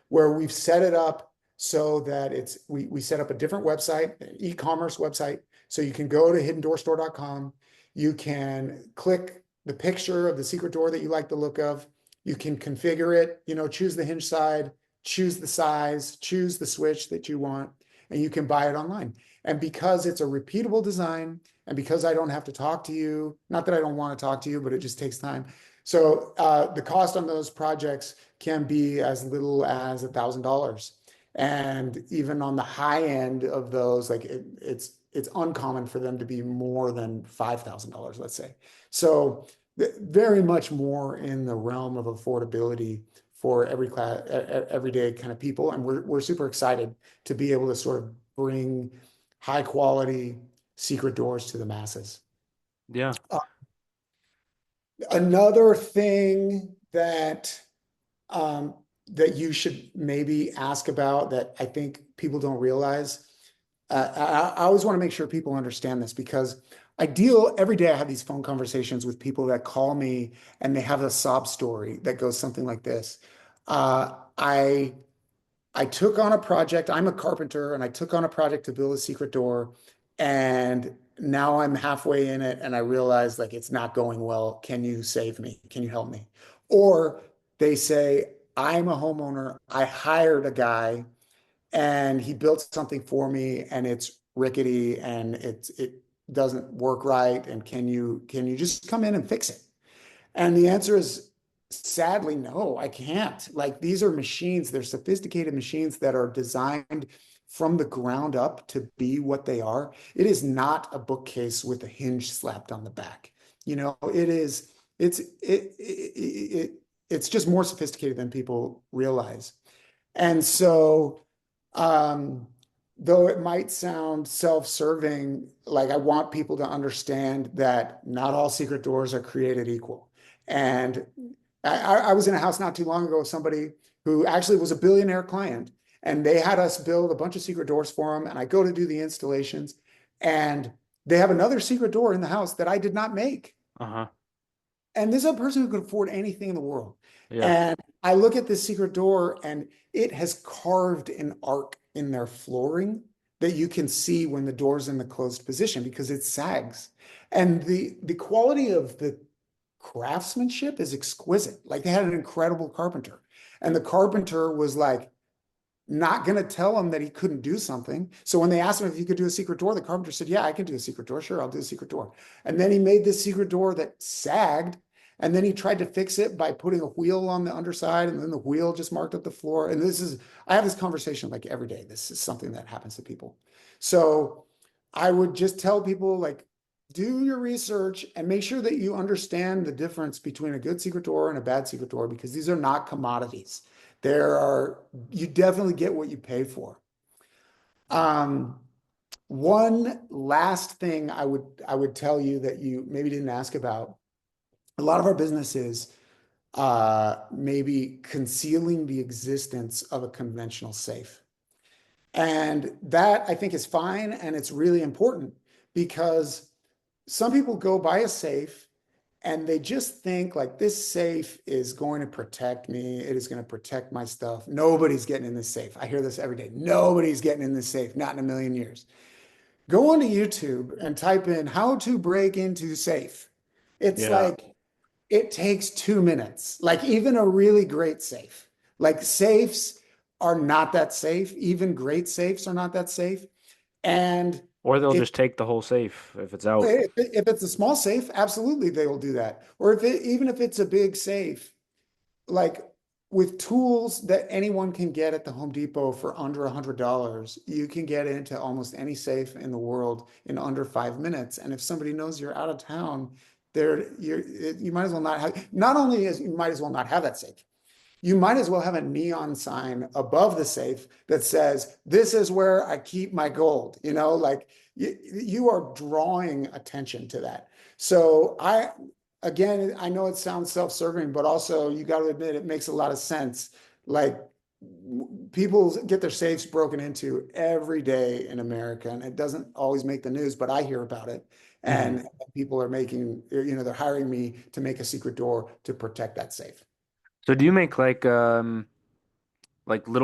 where we've set it up so that we set up a different website, an e-commerce website. So you can go to hiddendoorstore.com. You can click the picture of the secret door that you like the look of. You can configure it, choose the hinge side, choose the size, choose the switch that you want, and you can buy it online. And because it's a repeatable design, and because I don't have to talk to you, not that I don't want to talk to you, but it just takes time. So the cost on those projects can be as little as $1,000. And even on the high end of those, like it's uncommon for them to be more than $5,000, let's say. So very much more in the realm of affordability for everyday kind of people. And we're super excited to be able to sort of bring high quality secret doors to the masses. Yeah. Uh, Another thing that um, that you should maybe ask about that I think people don't realize. I always want to make sure people understand this because I deal every day. I have these phone conversations with people that call me and they have a sob story that goes something like this. I took on a project. I'm a carpenter and I took on a project to build a secret door. And now I'm halfway in it and I realize like it's not going well. Can you save me? Can you help me? Or they say, I'm a homeowner. I hired a guy and he built something for me and it's rickety and it doesn't work right. And can you just come in and fix it? And the answer is sadly, no, I can't. Like these are machines, they're sophisticated machines that are designed from the ground up to be what they are. It is not a bookcase with a hinge slapped on the back. It is, it's just more sophisticated than people realize. And so, um, though it might sound self-serving, like I want people to understand that not all secret doors are created equal. And I was in a house not too long ago with somebody who actually was a billionaire client, and they had us build a bunch of secret doors for them. And I go to do the installations, and they have another secret door in the house that I did not make. Uh-huh. And this is a person who could afford anything in the world. Yeah. And I look at this secret door and it has carved an arc in their flooring that you can see when the door's in the closed position because it sags. And the quality of the craftsmanship is exquisite. Like they had an incredible carpenter. And the carpenter was like, not going to tell him that he couldn't do something. So when they asked him if he could do a secret door, the carpenter said, yeah, I can do a secret door. Sure, I'll do a secret door. And then he made this secret door that sagged. And then he tried to fix it by putting a wheel on the underside. And then the wheel just marked up the floor. And I have this conversation like every day. This is something that happens to people. So I would just tell people like, do your research and make sure that you understand the difference between a good secret door and a bad secret door because these are not commodities. You definitely get what you pay for. Um, One last thing I would tell you that you maybe didn't ask about. A lot of our businesses maybe concealing the existence of a conventional safe. And that I think is fine and it's really important because some people go buy a safe and they just think like this safe is going to protect me. It is going to protect my stuff. Nobody's getting in this safe. I hear this every day. Nobody's getting in this safe, not in a million years. Go onto YouTube and type in how to break into safe. It's Yeah. like it takes 2 minutes, like even a really great safe. Like safes are not that safe. Even great safes are not that safe. And Or they'll if just take the whole safe if it's out. if it's a small safe, absolutely they will do that. Or even if it's a big safe, like with tools that anyone can get at the Home Depot for under $100, you can get into almost any safe in the world in under 5 minutes. And if somebody knows you're out of town, you might as well not have. Not only as you might as well not have that safe, you might as well have a neon sign above the safe that says, "This is where I keep my gold." Like you are drawing attention to that. So again, I know it sounds self-serving, but also you got to admit it makes a lot of sense. Like people get their safes broken into every day in America, and it doesn't always make the news, but I hear about it. Hmm. And people are they're hiring me to make a secret door to protect that safe. So do you make like little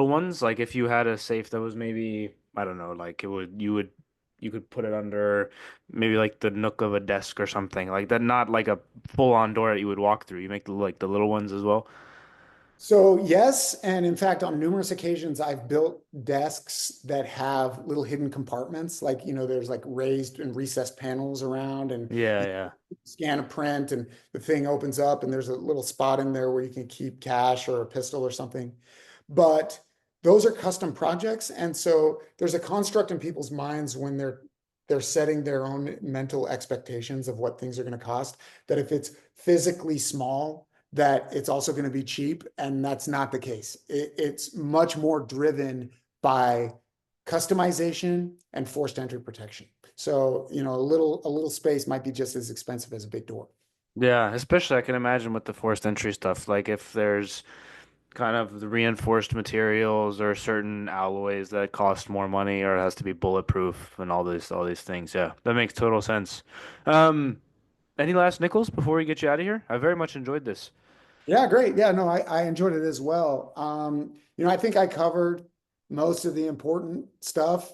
ones? Like if you had a safe that was maybe, I don't know, like you could put it under maybe like the nook of a desk or something like that, not like a full-on door that you would walk through. You make like the little ones as well. So yes, and in fact, on numerous occasions, I've built desks that have little hidden compartments. Like, there's like raised and recessed panels around, and Yeah, you yeah. scan a print, and the thing opens up, and there's a little spot in there where you can keep cash or a pistol or something. But those are custom projects, and so there's a construct in people's minds when they're setting their own mental expectations of what things are going to cost, that if it's physically small that it's also going to be cheap, and that's not the case. It's much more driven by customization and forced entry protection. So, a little space might be just as expensive as a big door. Yeah, especially I can imagine with the forced entry stuff. Like if there's kind of the reinforced materials or certain alloys that cost more money or it has to be bulletproof and all these things. Yeah, that makes total sense. Um, any last nickels before we get you out of here? I very much enjoyed this. Yeah, great. Yeah, no, I enjoyed it as well. I think I covered most of the important stuff.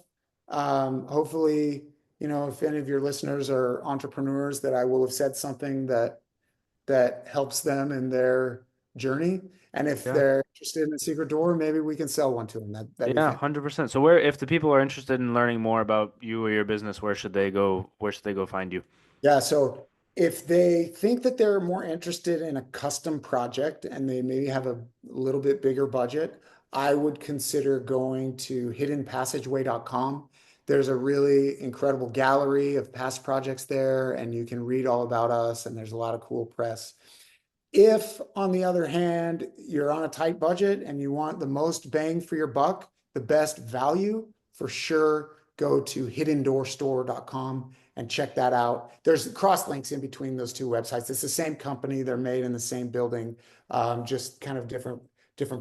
Hopefully, if any of your listeners are entrepreneurs, that I will have said something that helps them in their journey. And if Yeah. they're interested in a secret door, maybe we can sell one to them. That'd be Yeah, fantastic. 100%. So where, if the people are interested in learning more about you or your business, where should they go? Where should they go find you? Yeah, so if they think that they're more interested in a custom project and they maybe have a little bit bigger budget, I would consider going to hiddenpassageway.com. There's a really incredible gallery of past projects there, and you can read all about us, and there's a lot of cool press. If, on the other hand, you're on a tight budget and you want the most bang for your buck, the best value, for sure, go to hiddendoorstore.com and check that out. There's cross links in between those two websites. It's the same company, they're made in the same building, just kind of different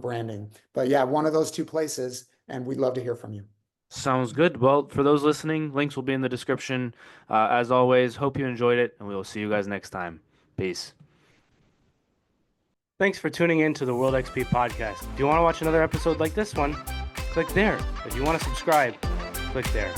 branding. But yeah, one of those two places, and we'd love to hear from you. Sounds good. Well, for those listening, links will be in the description. As always, hope you enjoyed it, and we will see you guys next time. Peace. Thanks for tuning in to the World XP podcast. If you want to watch another episode like this one, click there. If you want to subscribe, click there.